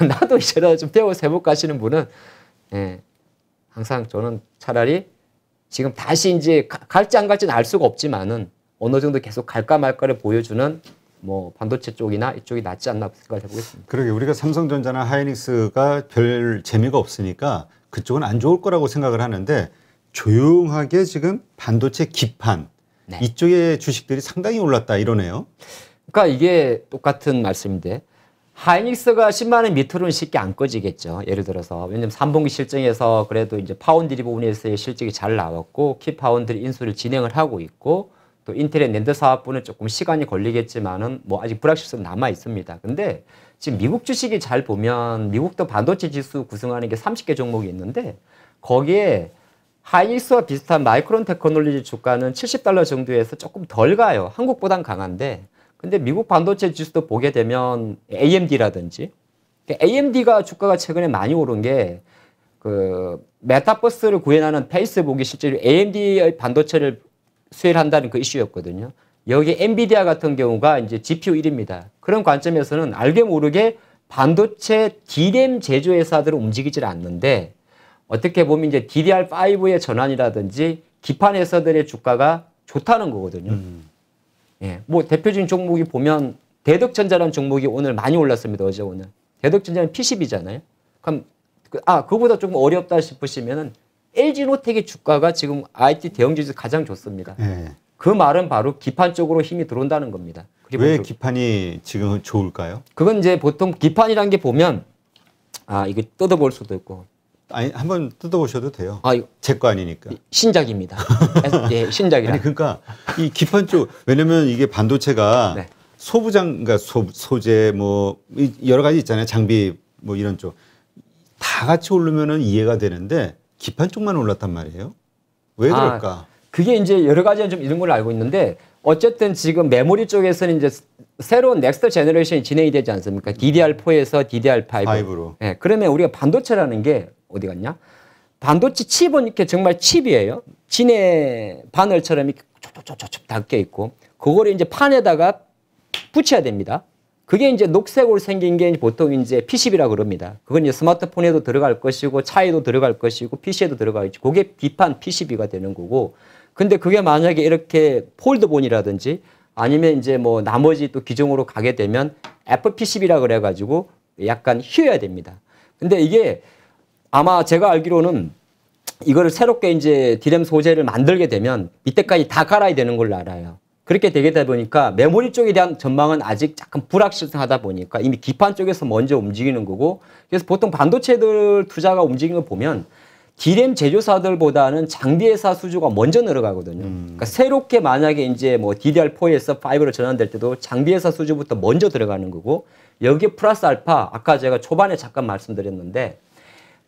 나도 이제라도 좀 배워서 해볼까 하시는 분은 예, 항상 저는 차라리 지금 다시 이제 갈지 안 갈지는 알 수가 없지만은 어느 정도 계속 갈까 말까를 보여주는 뭐 반도체 쪽이나 이쪽이 낫지 않나 생각을 해보겠습니다. 그러게 우리가 삼성전자나 하이닉스가 별 재미가 없으니까 그쪽은 안 좋을 거라고 생각을 하는데 조용하게 지금 반도체 기판 네. 이쪽의 주식들이 상당히 올랐다 이러네요. 그러니까 이게 똑같은 말씀인데 하이닉스가 10만 원 밑으로는 쉽게 안 꺼지겠죠. 예를 들어서 왜냐면 3분기 실적에서 그래도 이제 파운드리 부분에서의 실적이 잘 나왔고 키 파운드리 인수를 진행을 하고 있고 또 인텔의 낸드 사업부는 조금 시간이 걸리겠지만은 뭐 아직 불확실성 남아 있습니다. 근데 지금 미국 주식이 잘 보면 미국도 반도체 지수 구성하는 게 30개 종목이 있는데 거기에 하이닉스와 비슷한 마이크론 테크놀로지 주가는 $70 정도에서 조금 덜 가요. 한국보단 강한데 근데 미국 반도체 지수도 보게 되면 AMD라든지 AMD가 주가가 최근에 많이 오른 게 그 메타버스를 구현하는 페이스북이 실제로 AMD의 반도체를 수혜를 한다는 그 이슈였거든요. 여기 엔비디아 같은 경우가 이제 GPU 1위입니다. 그런 관점에서는 알게 모르게 반도체 DRAM 제조 회사들은 움직이질 않는데 어떻게 보면 이제 DDR5의 전환이라든지 기판 회사들의 주가가 좋다는 거거든요. 예, 뭐 대표적인 종목이 보면 대덕전자라는 종목이 오늘 많이 올랐습니다. 어제 오늘. 대덕전자는 P10이잖아요. 그럼 그거보다 조금 어렵다 싶으시면은 LG노텍의 주가가 지금 IT 대형주에서 가장 좋습니다. 네. 그 말은 바로 기판 쪽으로 힘이 들어온다는 겁니다. 왜 기판이 지금 좋을까요? 그건 이제 보통 기판이란 게 보면 이게 뜯어볼 수도 있고. 아니 한번 뜯어보셔도 돼요. 이거 제 거 아니니까. 신작입니다. 예, 신작이라. 아니 그러니까 이 기판 쪽 왜냐면 이게 반도체가 네. 소부장 그러니까 소재 뭐 여러 가지 있잖아요. 장비 뭐 이런 쪽 다 같이 오르면은 이해가 되는데 기판 쪽만 올랐단 말이에요. 왜 그럴까? 그게 이제 여러 가지는 좀 이런 걸로 알고 있는데 어쨌든 지금 메모리 쪽에서는 이제 새로운 넥스트 제너레이션이 진행이 되지 않습니까? DDR4에서 DDR5. 5로. 예, 그러면 우리가 반도체라는 게 어디 갔냐? 반도체 칩은 이렇게 정말 칩이에요. 진해 바늘처럼 이렇게 촉촉촉촉 닦여 있고 그거를 이제 판에다가 붙여야 됩니다. 그게 이제 녹색으로 생긴 게 보통 이제 P10이라 그럽니다. 그건 이제 스마트폰에도 들어갈 것이고 차에도 들어갈 것이고 PC에도 들어가겠지. 그게 비판 P12가 되는 거고. 근데 그게 만약에 이렇게 폴드본이라든지 아니면 이제 뭐 나머지 또 기종으로 가게 되면 FP10이라 그래가지고 약간 휘어야 됩니다. 근데 이게 아마 제가 알기로는 이거를 새롭게 이제 디램 소재를 만들게 되면 밑에까지 다 갈아야 되는 걸로 알아요. 그렇게 되다 보니까 메모리 쪽에 대한 전망은 아직 약간 불확실하다 보니까 이미 기판 쪽에서 먼저 움직이는 거고 그래서 보통 반도체들 투자가 움직이는 거 보면 디램 제조사들보다는 장비 회사 수주가 먼저 늘어가거든요. 그러니까 새롭게 만약에 이제 뭐 DDR4에서 5로 전환될 때도 장비 회사 수주부터 먼저 들어가는 거고 여기에 플러스 알파 아까 제가 초반에 잠깐 말씀드렸는데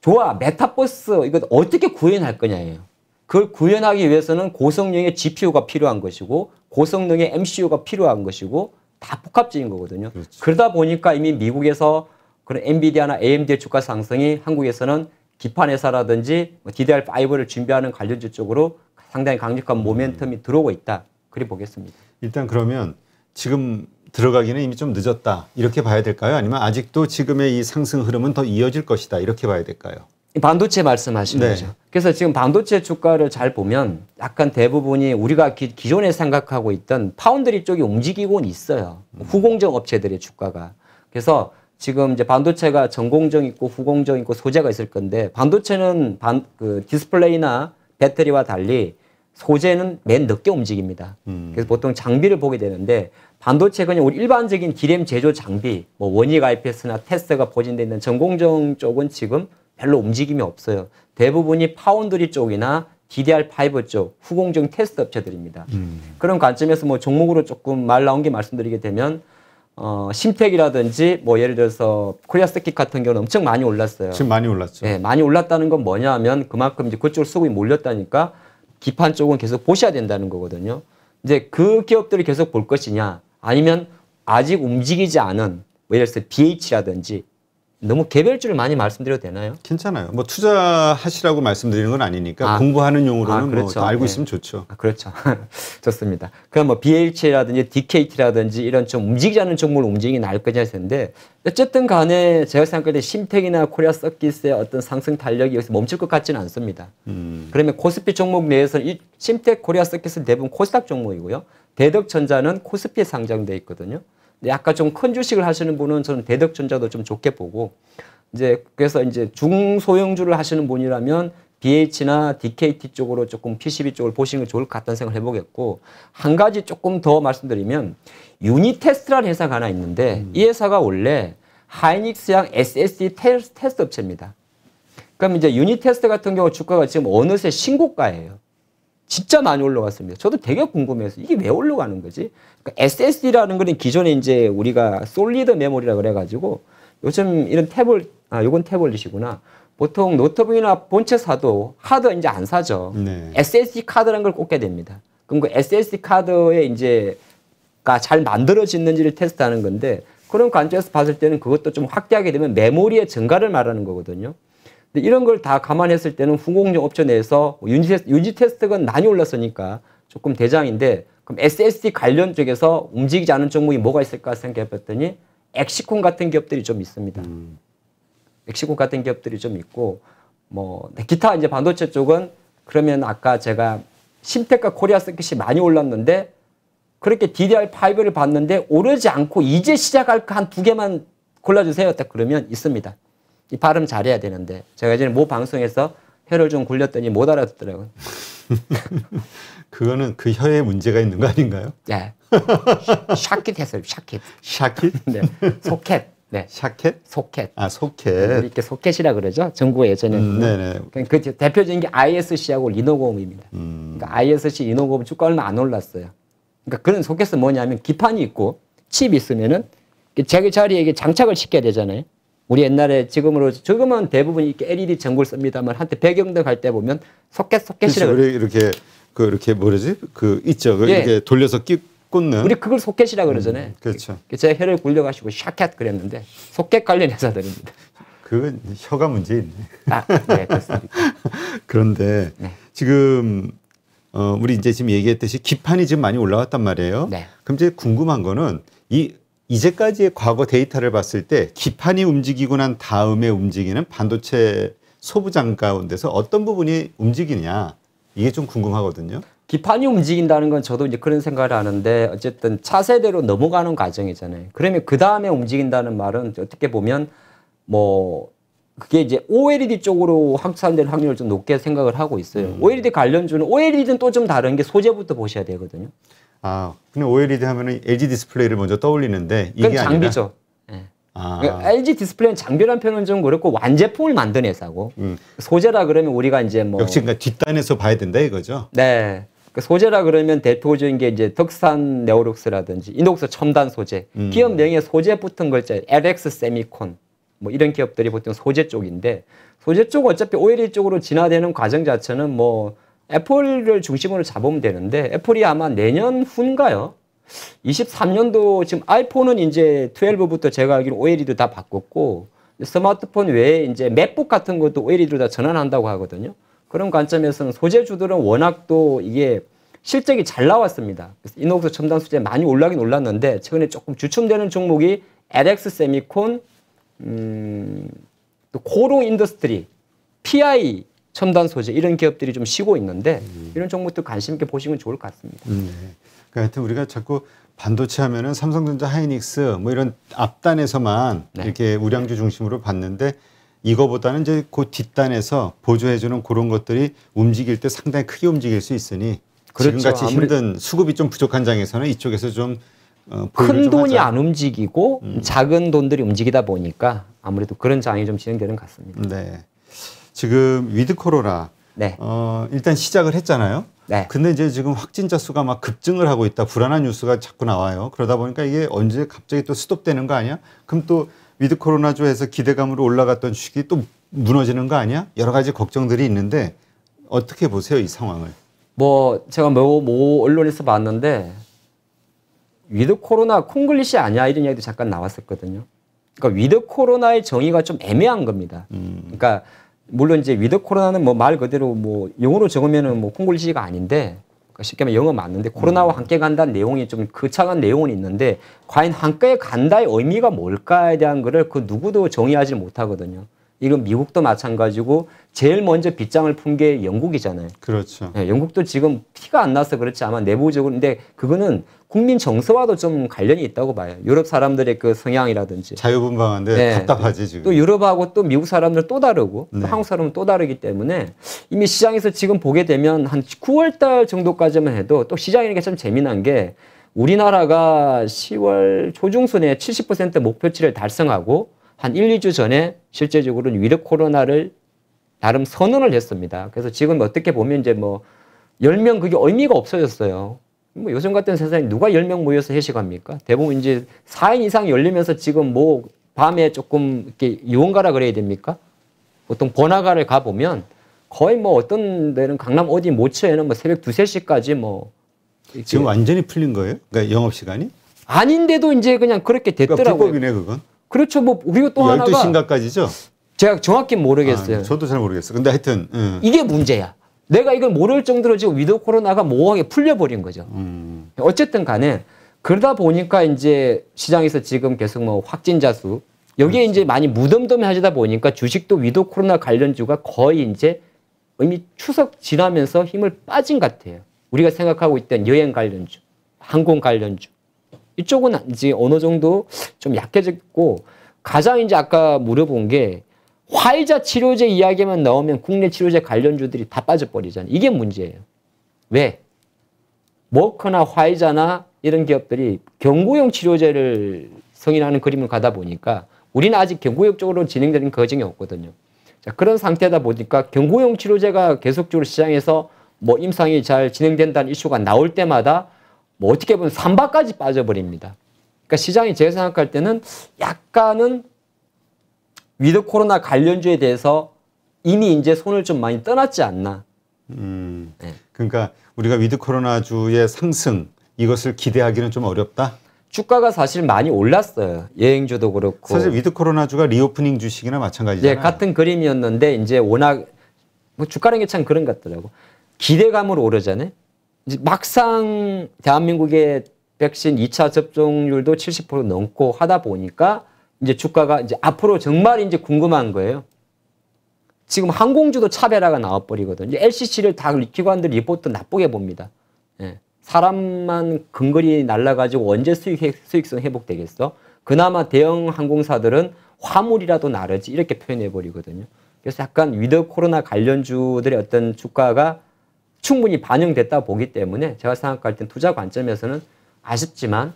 좋아 메타버스 이거 어떻게 구현할 거냐예요. 그걸 구현하기 위해서는 고성능의 GPU가 필요한 것이고 고성능의 MCU가 필요한 것이고 다 복합적인 거거든요. 그렇죠. 그러다 보니까 이미 미국에서 그런 엔비디아나 AMD의 주가 상승이 한국에서는 기판 회사라든지 DDR5를 준비하는 관련주 쪽으로 상당히 강력한 모멘텀이 들어오고 있다. 그리 보겠습니다. 일단 그러면 지금 들어가기는 이미 좀 늦었다. 이렇게 봐야 될까요? 아니면 아직도 지금의 이 상승 흐름은 더 이어질 것이다. 이렇게 봐야 될까요? 반도체 말씀하시는 네. 거죠. 그래서 지금 반도체 주가를 잘 보면 약간 대부분이 우리가 기존에 생각하고 있던 파운드리 쪽이 움직이고는 있어요. 후공정 업체들의 주가가. 그래서 지금 이제 반도체가 전공정 있고 후공정 있고 소재가 있을 건데 반도체는 디스플레이나 배터리와 달리 소재는 맨 늦게 움직입니다. 그래서 보통 장비를 보게 되는데 반도체 그냥 우리 일반적인 디램 제조 장비, 뭐 원익 IPS나 테스트가 포진되어 있는 전공정 쪽은 지금 별로 움직임이 없어요. 대부분이 파운드리 쪽이나 DDR5 쪽 후공정 테스트 업체들입니다. 그런 관점에서 뭐 종목으로 조금 말 나온 게 말씀드리게 되면 심텍이라든지 뭐 예를 들어서 코리아 서킷 같은 경우는 엄청 많이 올랐어요. 지금 많이 올랐죠. 네, 많이 올랐다는 건 뭐냐 하면 그만큼 이제 그쪽 수급이 몰렸다니까 기판 쪽은 계속 보셔야 된다는 거거든요. 이제 그 기업들을 계속 볼 것이냐 아니면 아직 움직이지 않은 뭐 예를 들어서 BH라든지 너무 개별주를 많이 말씀드려도 되나요? 괜찮아요. 뭐 투자하시라고 말씀드리는 건 아니니까 공부하는 용어로는 그렇죠. 뭐 알고 네. 있으면 좋죠. 그렇죠. 좋습니다. 그럼 뭐 BH라든지 DKT라든지 이런 좀 움직이지 않는 종목을 움직이기 나을 거냐 했는데 어쨌든 간에 제가 생각할 때 심텍이나 코리아 서킷의 어떤 상승 탄력이 여기서 멈출 것 같지는 않습니다. 그러면 코스피 종목 내에서는 이 심텍, 코리아 서킷은 대부분 코스닥 종목이고요. 대덕전자는 코스피에 상장돼 있거든요. 약간 좀 큰 주식을 하시는 분은 저는 대덕전자도 좀 좋게 보고 이제 그래서 이제 중소형주를 하시는 분이라면 BH나 DKT 쪽으로 조금 PCB 쪽을 보시는 게 좋을 것 같다는 생각을 해보겠고 한 가지 조금 더 말씀드리면 유니테스트라는 회사가 하나 있는데 이 회사가 원래 하이닉스양 SSD 테스트 업체입니다. 그럼 이제 유니테스트 같은 경우 주가가 지금 어느새 신고가예요. 진짜 많이 올라갔습니다. 저도 되게 궁금해서 이게 왜 올라가는 거지? 그러니까 SSD라는 거는 기존에 이제 우리가 솔리드 메모리라 그래가지고 요즘 이런 요건 태블릿이구나. 보통 노트북이나 본체 사도 하드 이제 안 사죠. 네. SSD 카드라는 걸 꽂게 됩니다. 그럼 그 SSD 카드에 이제가 잘 만들어지는지를 테스트하는 건데 그런 관점에서 봤을 때는 그것도 좀 확대하게 되면 메모리의 증가를 말하는 거거든요. 근데 이런 걸 다 감안했을 때는 후공정 업체 내에서 유지 테스트가 많이 올랐으니까 조금 대장인데 그럼 SSD 관련 쪽에서 움직이지 않은 종목이 뭐가 있을까 생각해 봤더니 엑시콘 같은 기업들이 좀 있습니다. 엑시콘 같은 기업들이 좀 있고 뭐 기타 이제 반도체 쪽은 그러면 아까 제가 심텍과 코리아 서킷이 많이 올랐는데 그렇게 DDR5를 봤는데 오르지 않고 이제 시작할 거 한 두 개만 골라주세요. 딱 그러면 있습니다. 이 발음 잘해야 되는데 제가 예전에 모 방송에서 혀를 좀 굴렸더니 못 알아듣더라고요. 그거는 그 혀에 문제가 있는 거 아닌가요? 네. 샤킷 했어요. 샤킷. 샤킷? 네. 소켓. 네. 샤켓? 소켓. 아, 소켓. 이렇게 소켓이라 그러죠. 전국에 예전에는. 네네. 그 대표적인 게 ISC하고 리노고음입니다. 그러니까 ISC, 리노고음 주가 얼마 안 올랐어요. 그러니까 그런 소켓은 뭐냐면 기판이 있고 칩이 있으면은 자기 자리에 장착을 시켜야 되잖아요. 우리 옛날에 지금은 대부분 이렇게 LED 전구를 씁니다만 한때 배경등 할 때 보면 소켓이라고. 이렇게 이렇게 뭐지? 그 있죠. 예. 이렇게 돌려서 꽂는. 우리 그걸 소켓이라 그러잖아요. 그렇죠. 제가 혀를 굴려가지고 샤켓 그랬는데 소켓 관련 회사들입니다. 그건 혀가 문제 있네. 아, 네, 그렇습니다. 그런데 네. 지금 우리 이제 지금 얘기했듯이 기판이 지금 많이 올라왔단 말이에요. 네. 그럼 이제 궁금한 거는 이제까지의 과거 데이터를 봤을 때 기판이 움직이고 난 다음에 움직이는 반도체 소부장 가운데서 어떤 부분이 움직이냐 이게 좀 궁금하거든요. 기판이 움직인다는 건 저도 이제 그런 생각을 하는데 어쨌든 차세대로 넘어가는 과정이잖아요. 그러면 그 다음에 움직인다는 말은 어떻게 보면 뭐 그게 이제 OLED 쪽으로 확산될 확률을 좀 높게 생각을 하고 있어요. OLED 관련주는 OLED는 또 좀 다른 게 소재부터 보셔야 되거든요. 아, 근데 OLED 하면은 LG 디스플레이를 먼저 떠올리는데 이게 그건 장비죠. 네. 아. 그러니까 LG 디스플레이는 장비란 표현은 좀 그렇고 완제품을 만드는 회사고 소재라 그러면 우리가 이제 뭐 역시 그러니까 뒷단에서 봐야 된다 이거죠. 네. 그 소재라 그러면 대표적인 게 이제 덕산 네오룩스라든지 이녹스 첨단 소재 기업 명에 소재 붙은 거 있잖아요. LX 세미콘 뭐 이런 기업들이 보통 소재 쪽인데 소재 쪽 어차피 OLED 쪽으로 진화되는 과정 자체는 뭐 애플을 중심으로 잡으면 되는데 애플이 아마 내년 후인가요? 23년도 지금 아이폰은 이제 12부터 제가 알기로 OLED로 다 바꿨고 스마트폰 외에 이제 맥북 같은 것도 OLED로 다 전환한다고 하거든요. 그런 관점에서는 소재주들은 워낙 또 이게 실적이 잘 나왔습니다. 그래서 이녹스 첨단 소재 많이 올라긴 올랐는데 최근에 조금 주춤되는 종목이 LX 세미콘, 또 코롱 인더스트리, PI 첨단 소재 이런 기업들이 좀 쉬고 있는데 이런 종목도 관심 있게 보시면 좋을 것 같습니다. 네. 그러니까 하여튼 우리가 자꾸 반도체 하면은 삼성전자, 하이닉스 뭐 이런 앞단에서만 네. 이렇게 우량주 중심으로 봤는데 이거보다는 이제 그 뒷단에서 보조해주는 그런 것들이 움직일 때 상당히 크게 움직일 수 있으니 그렇죠. 지금같이 힘든 수급이 좀 부족한 장에서는 이쪽에서 좀 큰 돈이 안 움직이고 작은 돈들이 움직이다 보니까 아무래도 그런 장이 좀 진행되는 것 같습니다. 네. 지금 위드 코로나 네. 일단 시작을 했잖아요. 네. 근데 이제 지금 확진자 수가 막 급증을 하고 있다. 불안한 뉴스가 자꾸 나와요. 그러다 보니까 이게 언제 갑자기 또 스톱되는 거 아니야? 그럼 또 위드 코로나주에서 기대감으로 올라갔던 주식이 또 무너지는 거 아니야? 여러 가지 걱정들이 있는데 어떻게 보세요, 이 상황을? 뭐 제가 뭐 언론에서 봤는데 위드 코로나 콩글리시 아니야 이런 이야기도 잠깐 나왔었거든요. 그러니까 위드 코로나의 정의가 좀 애매한 겁니다. 그러니까 물론 이제 위드 코로나는 뭐 말 그대로 뭐 영어로 적으면은 뭐 콩글리시가 아닌데 그러니까 쉽게 말하면 영어 맞는데 코로나와 함께 간다는 내용이 좀 거창한 내용은 있는데 과연 함께 간다의 의미가 뭘까에 대한 거를 그 누구도 정의하지 못하거든요. 이건 미국도 마찬가지고 제일 먼저 빗장을 푼 게 영국이잖아요. 그렇죠. 네, 영국도 지금 피가 안 나서 그렇지 아마 내부적으로 근데 그거는 국민 정서와도 좀 관련이 있다고 봐요. 유럽 사람들의 그 성향이라든지 자유분방한데 네. 답답하지 지금. 또 유럽하고 또 미국 사람들 또 다르고 네. 또 한국 사람은 또 다르기 때문에 이미 시장에서 지금 보게 되면 한 9월 달 정도까지만 해도 또 시장이라는 게 참 재미난 게 우리나라가 10월 초중순에 70% 목표치를 달성하고 한 1, 2주 전에 실제적으로는 위드 코로나를 나름 선언을 했습니다. 그래서 지금 어떻게 보면 이제 뭐 10명 그게 의미가 없어졌어요. 뭐 요즘 같은 세상에 누가 10명 모여서 회식합니까? 대부분 이제 4인 이상 열리면서 지금 뭐 밤에 조금 이렇게 유흥가라 그래야 됩니까? 보통 번화가를 가보면 거의 뭐 어떤 데는 강남 어디 모처에는 뭐 새벽 2, 3시까지 뭐 지금 완전히 풀린 거예요? 그러니까 영업시간이? 아닌데도 이제 그냥 그렇게 그러니까 됐더라고요. 불법이네 그건. 그렇죠. 뭐 그리고 또 하나가 12시인가까지죠? 제가 정확히 모르겠어요. 아, 저도 잘 모르겠어요. 근데 하여튼 이게 문제야. 내가 이걸 모를 정도로 지금 위드 코로나가 모호하게 풀려버린 거죠. 어쨌든 간에 그러다 보니까 이제 시장에서 지금 계속 뭐 확진자 수 여기에 이제 많이 무덤덤해지다 보니까 주식도 위드 코로나 관련주가 거의 이제 이미 추석 지나면서 힘을 빠진 것 같아요. 우리가 생각하고 있던 여행 관련주. 항공 관련주. 이쪽은 이제 어느 정도 좀 약해졌고, 가장 이제 아까 물어본 게 화이자 치료제 이야기만 나오면 국내 치료제 관련주들이 다 빠져버리잖아요. 이게 문제예요. 왜? 머크나 화이자나 이런 기업들이 경구용 치료제를 승인하는 그림을 가다 보니까 우리는 아직 경구용 쪽으로 진행되는 과정이 없거든요. 자, 그런 상태다 보니까 경구용 치료제가 계속적으로 시장에서 뭐 임상이 잘 진행된다는 이슈가 나올 때마다 뭐 어떻게 보면 삼바까지 빠져버립니다. 그러니까 시장이 제가 생각할 때는 약간은 위드 코로나 관련주에 대해서 이미 이제 손을 좀 많이 떠났지 않나. 네. 그러니까 우리가 위드 코로나주의 상승 이것을 기대하기는 좀 어렵다. 주가가 사실 많이 올랐어요. 여행주도 그렇고. 사실 위드 코로나주가 리오프닝 주식이나 마찬가지잖아요. 네, 같은 그림이었는데 이제 워낙 뭐 주가라는 게 참 그런 것 같더라고. 기대감으로 오르잖아요. 이제 막상 대한민국의 백신 2차 접종률도 70% 넘고 하다 보니까 이제 주가가 이제 앞으로 정말 이제 궁금한 거예요. 지금 항공주도 차별화가 나와버리거든요. 이제 LCC를 다 기관들 리포트 나쁘게 봅니다. 예. 사람만 근거리 날라가지고 언제 수익성 회복되겠어? 그나마 대형 항공사들은 화물이라도 나르지 이렇게 표현해버리거든요. 그래서 약간 위드 코로나 관련주들의 어떤 주가가 충분히 반영됐다 보기 때문에 제가 생각할 땐 투자 관점에서는 아쉽지만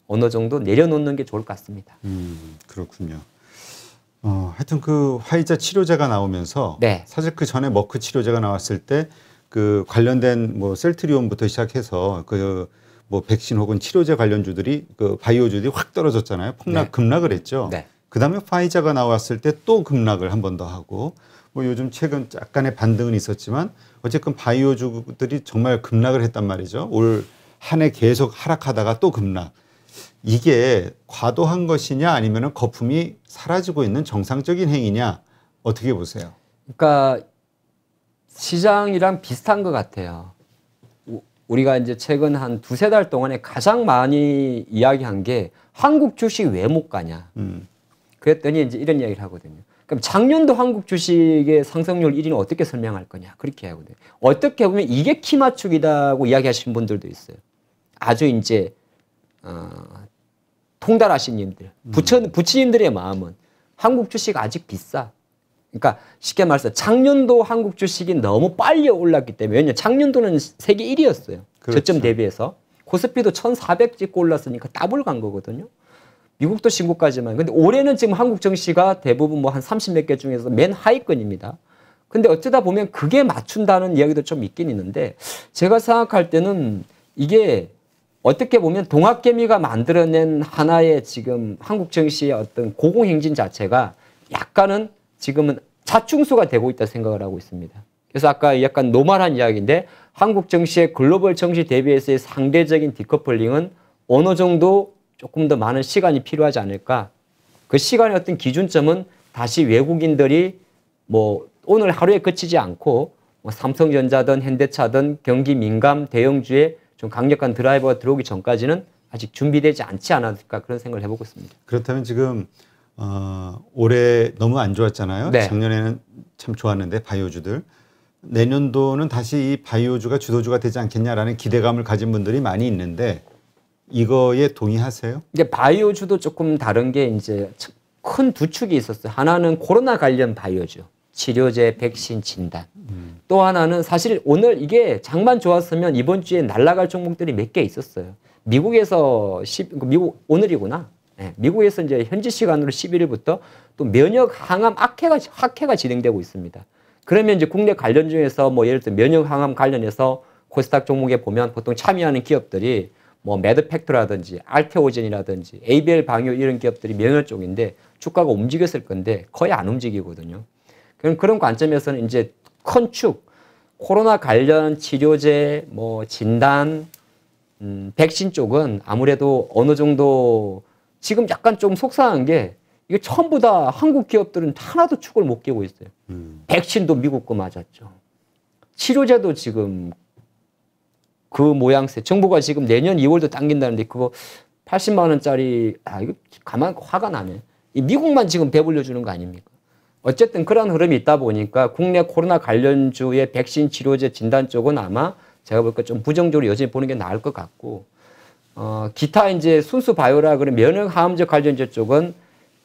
어느 정도 내려놓는 게 좋을 것 같습니다. 그렇군요. 하여튼 그 화이자 치료제가 나오면서 네. 사실 그 전에 머크 치료제가 나왔을 때 그 관련된 뭐 셀트리온부터 시작해서 그 뭐 백신 혹은 치료제 관련주들이 그 바이오주들이 확 떨어졌잖아요. 네. 급락을 했죠. 네. 그다음에 파이자가 나왔을 때 또 급락을 한 번 더 하고 뭐 요즘 최근 약간의 반등은 있었지만 어쨌든 바이오주들이 정말 급락을 했단 말이죠. 올 한 해 계속 하락하다가 또 급락. 이게 과도한 것이냐 아니면 거품이 사라지고 있는 정상적인 행위냐 어떻게 보세요? 그러니까 시장이랑 비슷한 것 같아요. 우리가 이제 최근 한 두세 달 동안에 가장 많이 이야기한 게 한국 주식 왜 못 가냐. 그랬더니 이제 이런 이야기를 하거든요. 그럼 작년도 한국 주식의 상승률 1위는 어떻게 설명할 거냐. 그렇게 하거든요. 어떻게 보면 이게 키 맞추기다고 이야기하시는 분들도 있어요. 아주 이제 통달하신 님들, 부처님들의 마음은 한국 주식 아직 비싸. 그러니까 쉽게 말해서 작년도 한국 주식이 너무 빨리 올랐기 때문에 왜냐하면 작년도는 세계 1위였어요. 그렇죠. 저점 대비해서. 코스피도 1,400 찍고 올랐으니까 더블 간 거거든요. 미국도 신고까지만. 근데 올해는 지금 한국 증시가 대부분 뭐 한 30몇 개 중에서 맨 하위권입니다. 근데 어쩌다 보면 그게 맞춘다는 이야기도 좀 있긴 있는데 제가 생각할 때는 이게 어떻게 보면 동학개미가 만들어낸 하나의 지금 한국 증시의 어떤 고공행진 자체가 약간은 지금은 자충수가 되고 있다 생각을 하고 있습니다. 그래서 아까 약간 노멀한 이야기인데 한국 증시의 글로벌 증시 대비해서의 상대적인 디커플링은 어느 정도 조금 더 많은 시간이 필요하지 않을까. 그 시간의 어떤 기준점은 다시 외국인들이 뭐 오늘 하루에 그치지 않고 뭐 삼성전자든 현대차든 경기 민감 대형주에 좀 강력한 드라이버가 들어오기 전까지는 아직 준비되지 않지 않았을까 그런 생각을 해보고 있습니다. 그렇다면 지금 올해 너무 안 좋았잖아요. 네. 작년에는 참 좋았는데 바이오주들. 내년도는 다시 이 바이오주가 주도주가 되지 않겠냐라는 기대감을 가진 분들이 많이 있는데 이거에 동의하세요? 이제 바이오주도 조금 다른 게 이제 큰 두 축이 있었어요. 하나는 코로나 관련 바이오주, 치료제, 백신, 진단. 또 하나는 사실 오늘 이게 장만 좋았으면 이번 주에 날아갈 종목들이 몇 개 있었어요. 미국에서 미국 오늘이구나. 네, 미국에서 이제 현지 시간으로 11일부터 또 면역 항암 학회가 진행되고 있습니다. 그러면 이제 국내 관련 중에서 뭐 예를 들어 면역 항암 관련해서 코스닥 종목에 보면 보통 참여하는 기업들이 뭐 매드팩트라든지 알테오젠이라든지 ABL 방요 이런 기업들이 면역 쪽인데 주가가 움직였을 건데 거의 안 움직이거든요. 그런 관점에서는 이제 큰 축, 코로나 관련 치료제, 뭐 진단, 백신 쪽은 아무래도 어느 정도 지금 약간 좀 속상한 게 이게 전부 다 한국 기업들은 하나도 축을 못 끼고 있어요. 백신도 미국 거 맞았죠. 치료제도 지금 그 모양새. 정부가 지금 내년 2월도 당긴다는데 그거 80만 원짜리 이거 가만 화가 나네. 이 미국만 지금 배불려 주는 거 아닙니까? 어쨌든 그런 흐름이 있다 보니까 국내 코로나 관련주의 백신 치료제 진단 쪽은 아마 제가 볼 때 좀 부정적으로 여전히 보는 게 나을 것 같고 기타 이제 순수 바이오라 그런 면역항암제 관련제 쪽은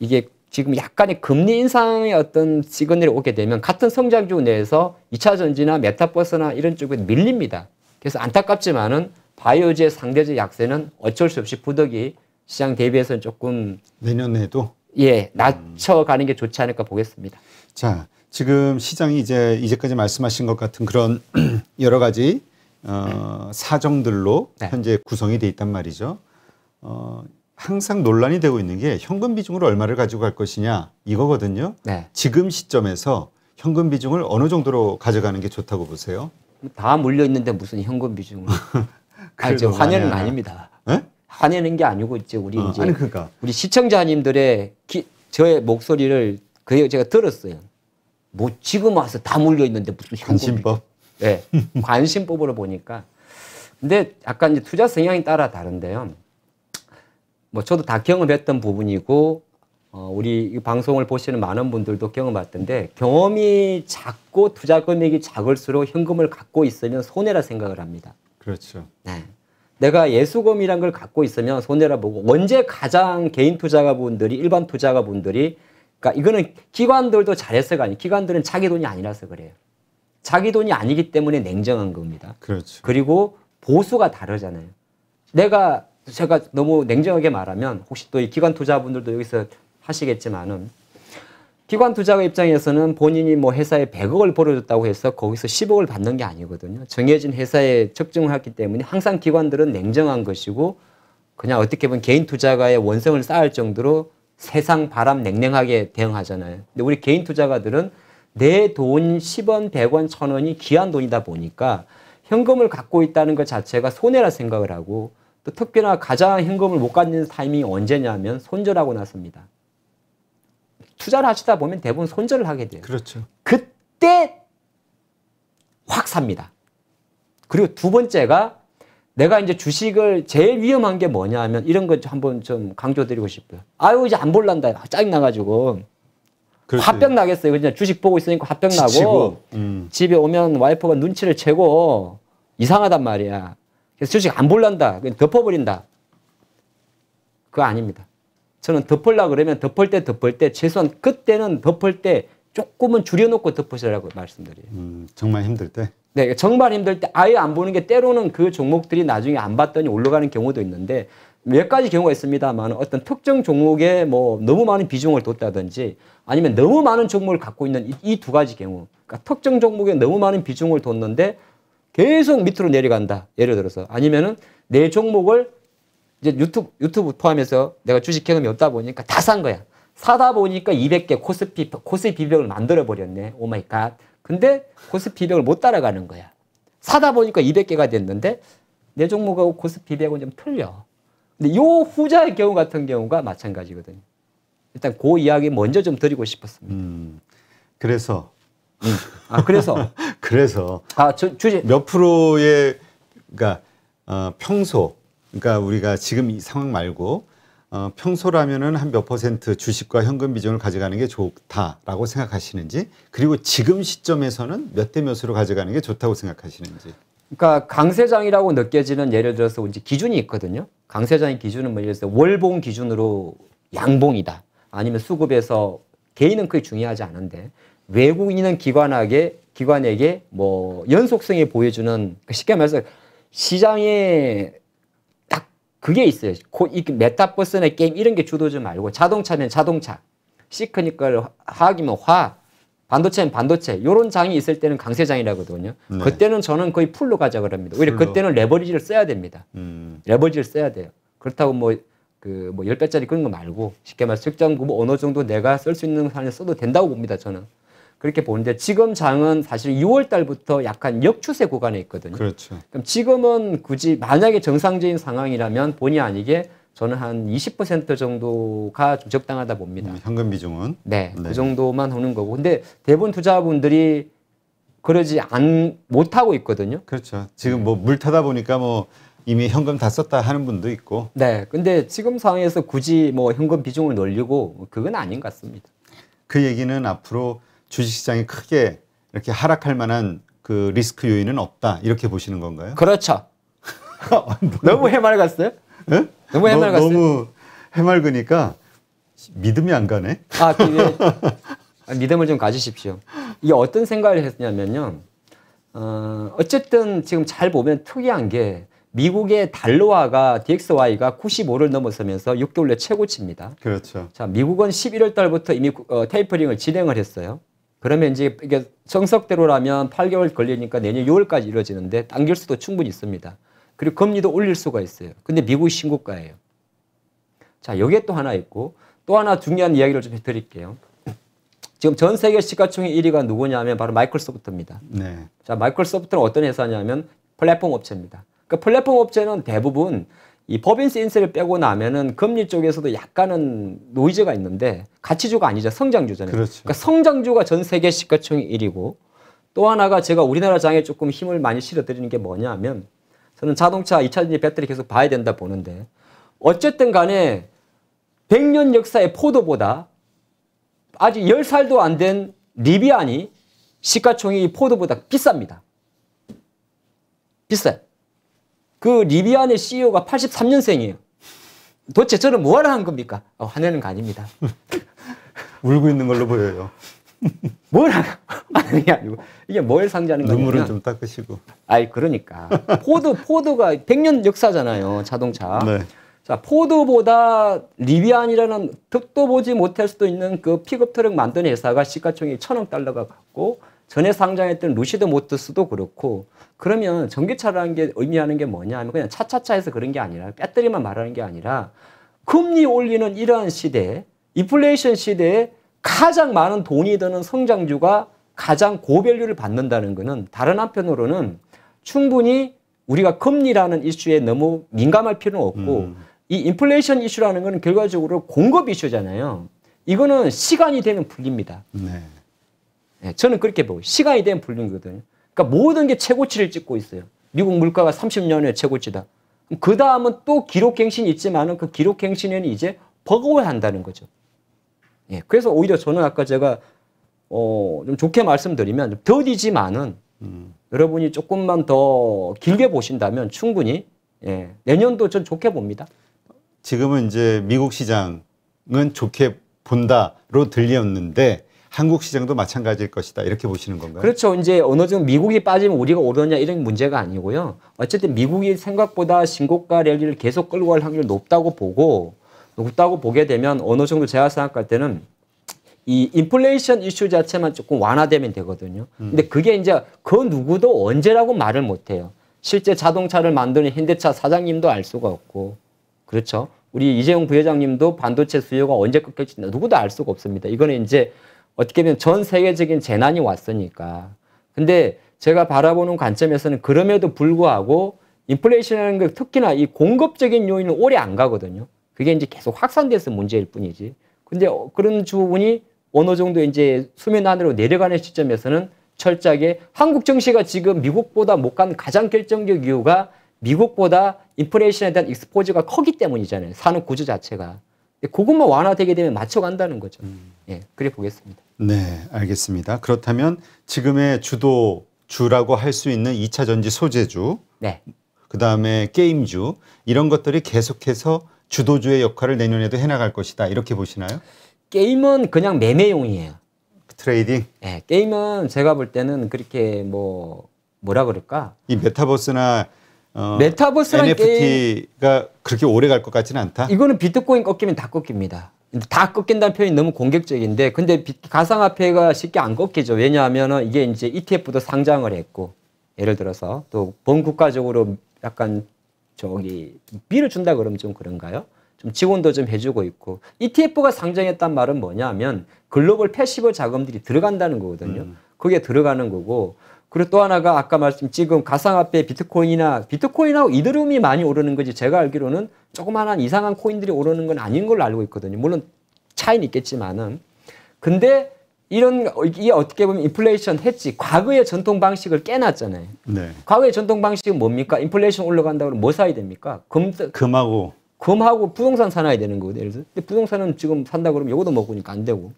이게 지금 약간의 금리 인상의 어떤 시그널이 오게 되면 같은 성장주 내에서 2차 전지나 메타버스나 이런 쪽에 밀립니다. 그래서 안타깝지만은 바이오제 상대적 약세는 어쩔 수 없이 부득이 시장 대비해서는 조금 내년에도 낮춰가는 게 좋지 않을까 보겠습니다. 자, 지금 시장이 이제까지 말씀하신 것 같은 그런 여러 가지 사정들로 네. 현재 구성이 돼 있단 말이죠. 항상 논란이 되고 있는 게 현금 비중을 얼마를 가지고 갈 것이냐 이거거든요. 네. 지금 시점에서 현금 비중을 어느 정도로 가져가는 게 좋다고 보세요? 다 물려 있는데 무슨 현금 비중을? 그래도 화내는 만약- 아닙니다. 네? 화내는 게 아니고 이제 우리 이제 아니 그러니까 우리 시청자님들의 저의 목소리를 제가 들었어요. 뭐 지금 와서 다 물려 있는데 무슨 현금 관심법. 네, 관심법으로 보니까. 근데 약간 이제 투자 성향에 따라 다른데요. 뭐 저도 다 경험했던 부분이고, 우리 이 방송을 보시는 많은 분들도 경험했던데, 경험이 작고 투자 금액이 작을수록 현금을 갖고 있으면 손해라 생각을 합니다. 그렇죠. 네. 내가 예수금이란 걸 갖고 있으면 손해라 보고, 언제 가장 개인 투자가분들이, 일반 투자가분들이, 그러니까 이거는 기관들도 잘해서가 아니에요. 기관들은 자기 돈이 아니라서 그래요. 자기 돈이 아니기 때문에 냉정한 겁니다. 그렇죠. 그리고 보수가 다르잖아요. 제가 너무 냉정하게 말하면 혹시 또 이 기관 투자분들도 여기서 하시겠지만은 기관 투자가 입장에서는 본인이 뭐 회사에 100억을 벌어줬다고 해서 거기서 10억을 받는 게 아니거든요. 정해진 회사에 적정을 했기 때문에 항상 기관들은 냉정한 것이고 그냥 어떻게 보면 개인 투자가의 원성을 쌓을 정도로 세상 바람 냉랭하게 대응하잖아요. 근데 우리 개인 투자가들은 내 돈 10원, 100원, 1000원이 귀한 돈이다 보니까 현금을 갖고 있다는 것 자체가 손해라 생각을 하고 또 특히나 가장 현금을 못 갖는 타이밍이 언제냐면 손절하고 나섭니다. 투자를 하시다 보면 대부분 손절을 하게 돼요. 그렇죠. 그때 확 삽니다. 그리고 두 번째가 내가 이제 주식을 제일 위험한 게 뭐냐 하면 이런 거 한번 좀 강조드리고 싶어요. 아유, 이제 안 볼란다. 짜증나가지고. 그렇지. 화병 나겠어요. 그냥 주식 보고 있으니까 화병 나고. 지치고. 집에 오면 와이프가 눈치를 채고 이상하단 말이야. 그래서 주식 안 볼란다. 그냥 덮어버린다. 그거 아닙니다. 저는 덮으려고 그러면 덮을 때 최소한 그때는 덮을 때 조금은 줄여놓고 덮으시라고 말씀드려요. 정말 힘들 때. 네, 정말 힘들 때 아예 안 보는 게 때로는 그 종목들이 나중에 안 봤더니 올라가는 경우도 있는데 몇 가지 경우가 있습니다만 어떤 특정 종목에 뭐 너무 많은 비중을 뒀다든지 아니면 너무 많은 종목을 갖고 있는 이 두 가지 경우. 그러니까 특정 종목에 너무 많은 비중을 뒀는데 계속 밑으로 내려간다. 예를 들어서 아니면은 내 종목을 이제 유튜브 포함해서 내가 주식 경험이 없다 보니까 다 산 거야. 사다 보니까 200개 코스피 비벽을 만들어 버렸네. 오 마이 갓. 근데 코스피 200을 못 따라가는 거야. 사다 보니까 200개가 됐는데 내 종목하고 코스피 200은 좀 틀려. 근데 요 후자의 경우 같은 경우가 마찬가지거든요. 일단 그 이야기 먼저 좀 드리고 싶었습니다. 그래서 그래서 주식 몇 프로의 그러니까 평소 그러니까 우리가 지금 이 상황 말고 평소라면은 한 몇 퍼센트 주식과 현금 비중을 가져가는 게 좋다라고 생각하시는지 그리고 지금 시점에서는 몇 대 몇으로 가져가는 게 좋다고 생각하시는지. 그러니까 강세장이라고 느껴지는 예를 들어서 이제 기준이 있거든요. 강세장의 기준은 뭐 예를 들어서 월봉 기준으로 양봉이다. 아니면 수급에서 개인은 크게 중요하지 않은데 외국인은 기관에게 뭐 연속성이 보여주는 쉽게 말해서 시장에 딱 그게 있어요. 이 메타버스나 게임 이런 게 주도지 말고 자동차면 자동차, 시크니컬 화학이면 화학, 반도체는 반도체 이런 장이 있을 때는 강세장이라거든요. 네. 그때는 저는 거의 풀로 가자 그럽니다. 오히려 풀로. 그때는 레버리지를 써야 됩니다. 레버리지를 써야 돼요. 그렇다고 뭐 10배짜리 그런 거 말고 쉽게 말해서 특정 어느 정도 내가 쓸 수 있는 산에 써도 된다고 봅니다. 저는. 그렇게 보는데 지금 장은 사실 6월 달부터 약간 역추세 구간에 있거든요. 그렇죠. 그럼 지금은 굳이 만약에 정상적인 상황이라면 본의 아니게 저는 한 20% 정도가 좀 적당하다 봅니다. 현금 비중은. 네, 그 정도만 하는 거고. 근데 대부분 투자분들이 그러지 못하고 있거든요. 그렇죠. 지금 뭐 물 타다 보니까 뭐 이미 현금 다 썼다 하는 분도 있고. 네, 근데 지금 상황에서 굳이 뭐 현금 비중을 늘리고 그건 아닌 것 같습니다. 그 얘기는 앞으로 주식시장이 크게 이렇게 하락할 만한 그 리스크 요인은 없다 이렇게 보시는 건가요? 그렇죠. 너무 해맑았어요? 예? 너무 해맑았어요. 너무 해맑으니까 믿음이 안 가네. 믿음을 좀 가지십시오. 이게 어떤 생각을 했냐면요. 어쨌든 지금 잘 보면 특이한 게 미국의 달러화가 DXY가 95를 넘어서면서 6개월 내 최고치입니다. 그렇죠. 자, 미국은 11월 달부터 이미 테이퍼링을 진행을 했어요. 그러면 이제 이게 정석대로라면 8개월 걸리니까 내년 6월까지 이루어지는데 당길 수도 충분히 있습니다. 그리고 금리도 올릴 수가 있어요. 근데 미국이 신고가예요. 자, 여기에 또 하나 있고 또 하나 중요한 이야기를 좀 해드릴게요. 지금 전 세계 시가총액 1위가 누구냐면 바로 마이크로소프트입니다. 네. 자, 마이크로소프트는 어떤 회사냐면 플랫폼 업체입니다. 그러니까 플랫폼 업체는 대부분 이 법인세 인세를 빼고 나면은 금리 쪽에서도 약간은 노이즈가 있는데 가치주가 아니죠. 성장주잖아요. 그렇죠. 그러니까 성장주가 전 세계 시가총액 1위고 또 하나가 제가 우리나라 장에 조금 힘을 많이 실어드리는 게 뭐냐면 저는 자동차 2차전지 배터리 계속 봐야 된다 보는데 어쨌든 간에 100년 역사의 포도보다 아직 10살도 안 된 리비안이 시가총액이 포도보다 비쌉니다. 비싸요. 그 리비안의 CEO가 83년생이에요. 도대체 저는 뭐하러 한 겁니까? 화내는 거 아닙니다. 울고 있는 걸로 보여요. 뭘 하는 게 아니고 이게 뭘 상징하는 거냐면 눈물은 좀 닦으시고. 아이 그러니까 포드가 100년 역사잖아요. 자동차. 네. 자, 포드보다 리비안이라는 듣도 보지 못할 수도 있는 그 픽업 트럭 만드는 회사가 시가총액 1,000억 달러가 갔고 전에 상장했던 루시드 모터스도 그렇고 그러면 전기차라는 게 의미하는 게 뭐냐 하면 그냥 차차차해서 그런 게 아니라 배터리만 말하는 게 아니라 금리 올리는 이러한 시대에 인플레이션 시대에 가장 많은 돈이 드는 성장주가 가장 고밸류를 받는다는 것은 다른 한편으로는 충분히 우리가 금리라는 이슈에 너무 민감할 필요는 없고 이 인플레이션 이슈라는 것은 결과적으로 공급 이슈잖아요. 이거는 시간이 되면 풀립니다. 네. 네, 저는 그렇게 보고 시간이 되면 풀린 거거든요. 그러니까 모든 게 최고치를 찍고 있어요. 미국 물가가 30년의 최고치다. 그 다음은 또 기록갱신이 있지만은 그 기록갱신에는 이제 버거워야 한다는 거죠. 예, 그래서 오히려 저는 아까 제가 좀 좋게 말씀드리면 좀 더디지만은 여러분이 조금만 더 길게 보신다면 충분히 예, 내년도 전 좋게 봅니다. 지금은 이제 미국 시장은 좋게 본다로 들렸는데 한국 시장도 마찬가지일 것이다. 이렇게 보시는 건가요? 그렇죠. 이제 어느 정도 미국이 빠지면 우리가 오르냐 이런 문제가 아니고요. 어쨌든 미국이 생각보다 신고가 랠리를 계속 끌고 갈 확률이 높다고 보게 되면 어느 정도 제가 생각할 때는 이 인플레이션 이슈 자체만 조금 완화되면 되거든요. 근데 그게 이제 그 누구도 언제라고 말을 못 해요. 실제 자동차를 만드는 현대차 사장님도 알 수가 없고. 그렇죠. 우리 이재용 부회장님도 반도체 수요가 언제 꺾일지 누구도 알 수가 없습니다. 이거는 이제 어떻게 보면 전 세계적인 재난이 왔으니까. 근데 제가 바라보는 관점에서는 그럼에도 불구하고 인플레이션이라는 게 특히나 이 공급적인 요인은 오래 안 가거든요. 그게 이제 계속 확산돼서 문제일 뿐이지. 근데 그런 부분이 어느 정도 이제 수면 안으로 내려가는 시점에서는 철저하게 한국 증시가 지금 미국보다 못 간 가장 결정적 이유가 미국보다 인플레이션에 대한 익스포저가 크기 때문이잖아요. 산업 구조 자체가. 그것만 완화되게 되면 맞춰간다는 거죠. 예, 그래 보겠습니다. 네, 알겠습니다. 그렇다면 지금의 주라고 할 수 있는 2차 전지 소재주, 네. 그다음에 게임주 이런 것들이 계속해서 주도주의 역할을 내년에도 해나갈 것이다. 이렇게 보시나요? 게임은 그냥 매매용이에요. 트레이딩? 네, 게임은 제가 볼 때는 그렇게 뭐라 그럴까? 이 메타버스나 메타버스랑 NFT가 그렇게 오래 갈 것 같지는 않다? 이거는 비트코인 꺾이면 다 꺾입니다. 다 꺾인다는 표현이 너무 공격적인데 근데 가상화폐가 쉽게 안 꺾이죠. 왜냐하면 이게 이제 ETF도 상장을 했고 예를 들어서 또 범국가적으로 약간 비를 준다 그러면 좀 그런가요? 좀 지원도 좀 해주고 있고 ETF가 상장했단 말은 뭐냐면 글로벌 패시브 자금들이 들어간다는 거거든요. 그게 들어가는 거고 그리고 또 하나가 아까 지금 가상화폐 비트코인하고 이더리움이 많이 오르는 거지 제가 알기로는 조그마한 이상한 코인들이 오르는 건 아닌 걸로 알고 있거든요. 물론 차이는 있겠지만은 근데 이게 어떻게 보면 인플레이션 했지 과거의 전통 방식을 깨놨잖아요. 네. 과거의 전통 방식은 뭡니까? 인플레이션 올라간다고 하면 뭐 사야 됩니까? 금하고 부동산 사놔야 되는 거거든요. 예를 들어서. 근데 부동산은 지금 산다 그러면 요거도 먹으니까 안 되고.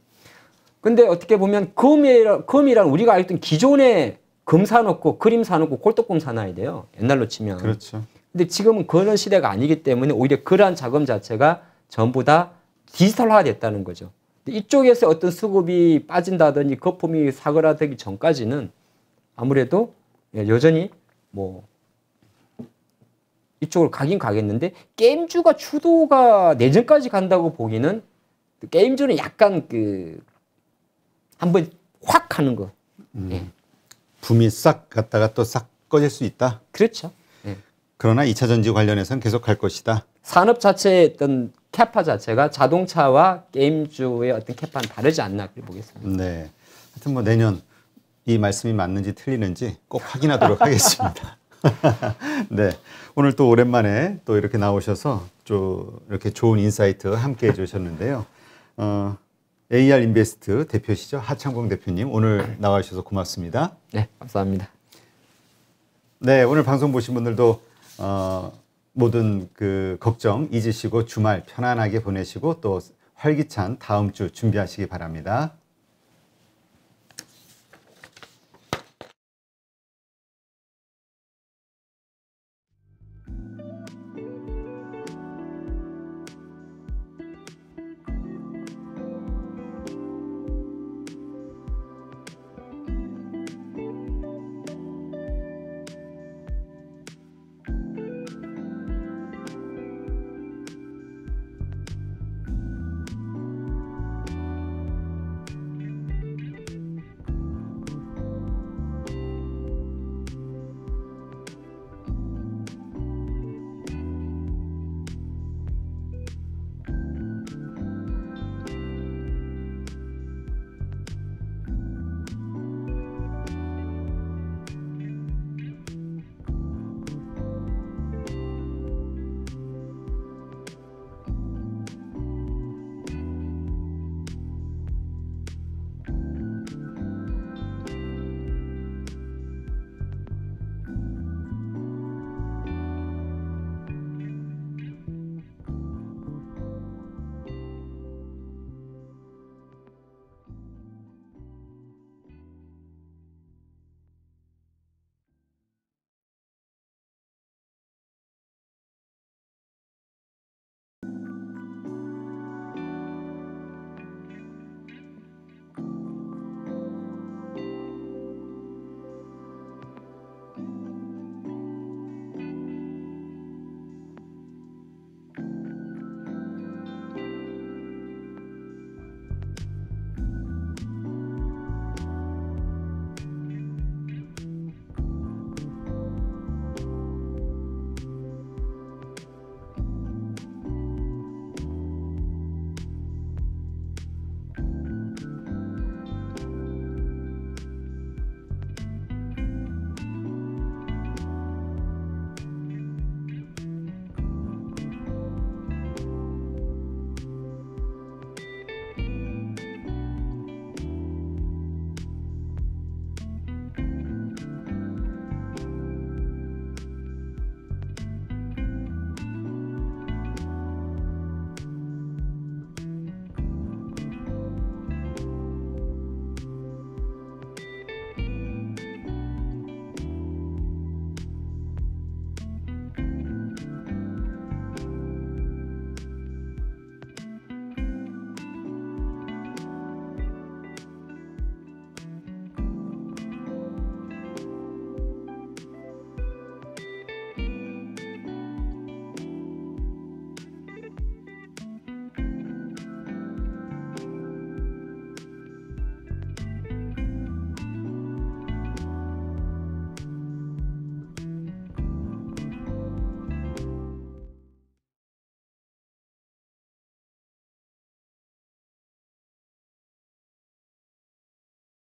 근데 어떻게 보면 금이란 우리가 알던 기존의 금 사놓고 그림 사놓고 콜토금 사놔야 돼요. 옛날로 치면. 그렇죠. 근데 지금은 그런 시대가 아니기 때문에 오히려 그러한 자금 자체가 전부 다 디지털화 됐다는 거죠. 근데 이쪽에서 어떤 수급이 빠진다든지 거품이 사그라들기 전까지는 아무래도 여전히 뭐 이쪽으로 가긴 가겠는데 게임주가 주도가 내년까지 간다고 보기는 게임주는 약간 그 한번 확 하는 거. 예. 붐이 싹 갔다가 또 싹 꺼질 수 있다. 그렇죠. 예. 그러나 2차 전지 관련해서는 계속 갈 것이다. 산업 자체의 어떤 캐파 자체가 자동차와 게임주의 어떤 캐파는 다르지 않나 그렇게 보겠습니다. 네. 하여튼 뭐 내년 이 말씀이 맞는지 틀리는지 꼭 확인하도록 하겠습니다. 네. 오늘 또 오랜만에 또 이렇게 나오셔서 좀 이렇게 좋은 인사이트 함께 해주셨는데요. AR 인베스트 대표시죠. 하창봉 대표님 오늘 나와주셔서 고맙습니다. 네, 감사합니다. 네, 오늘 방송 보신 분들도 모든 그 걱정 잊으시고 주말 편안하게 보내시고 또 활기찬 다음 주 준비하시기 바랍니다.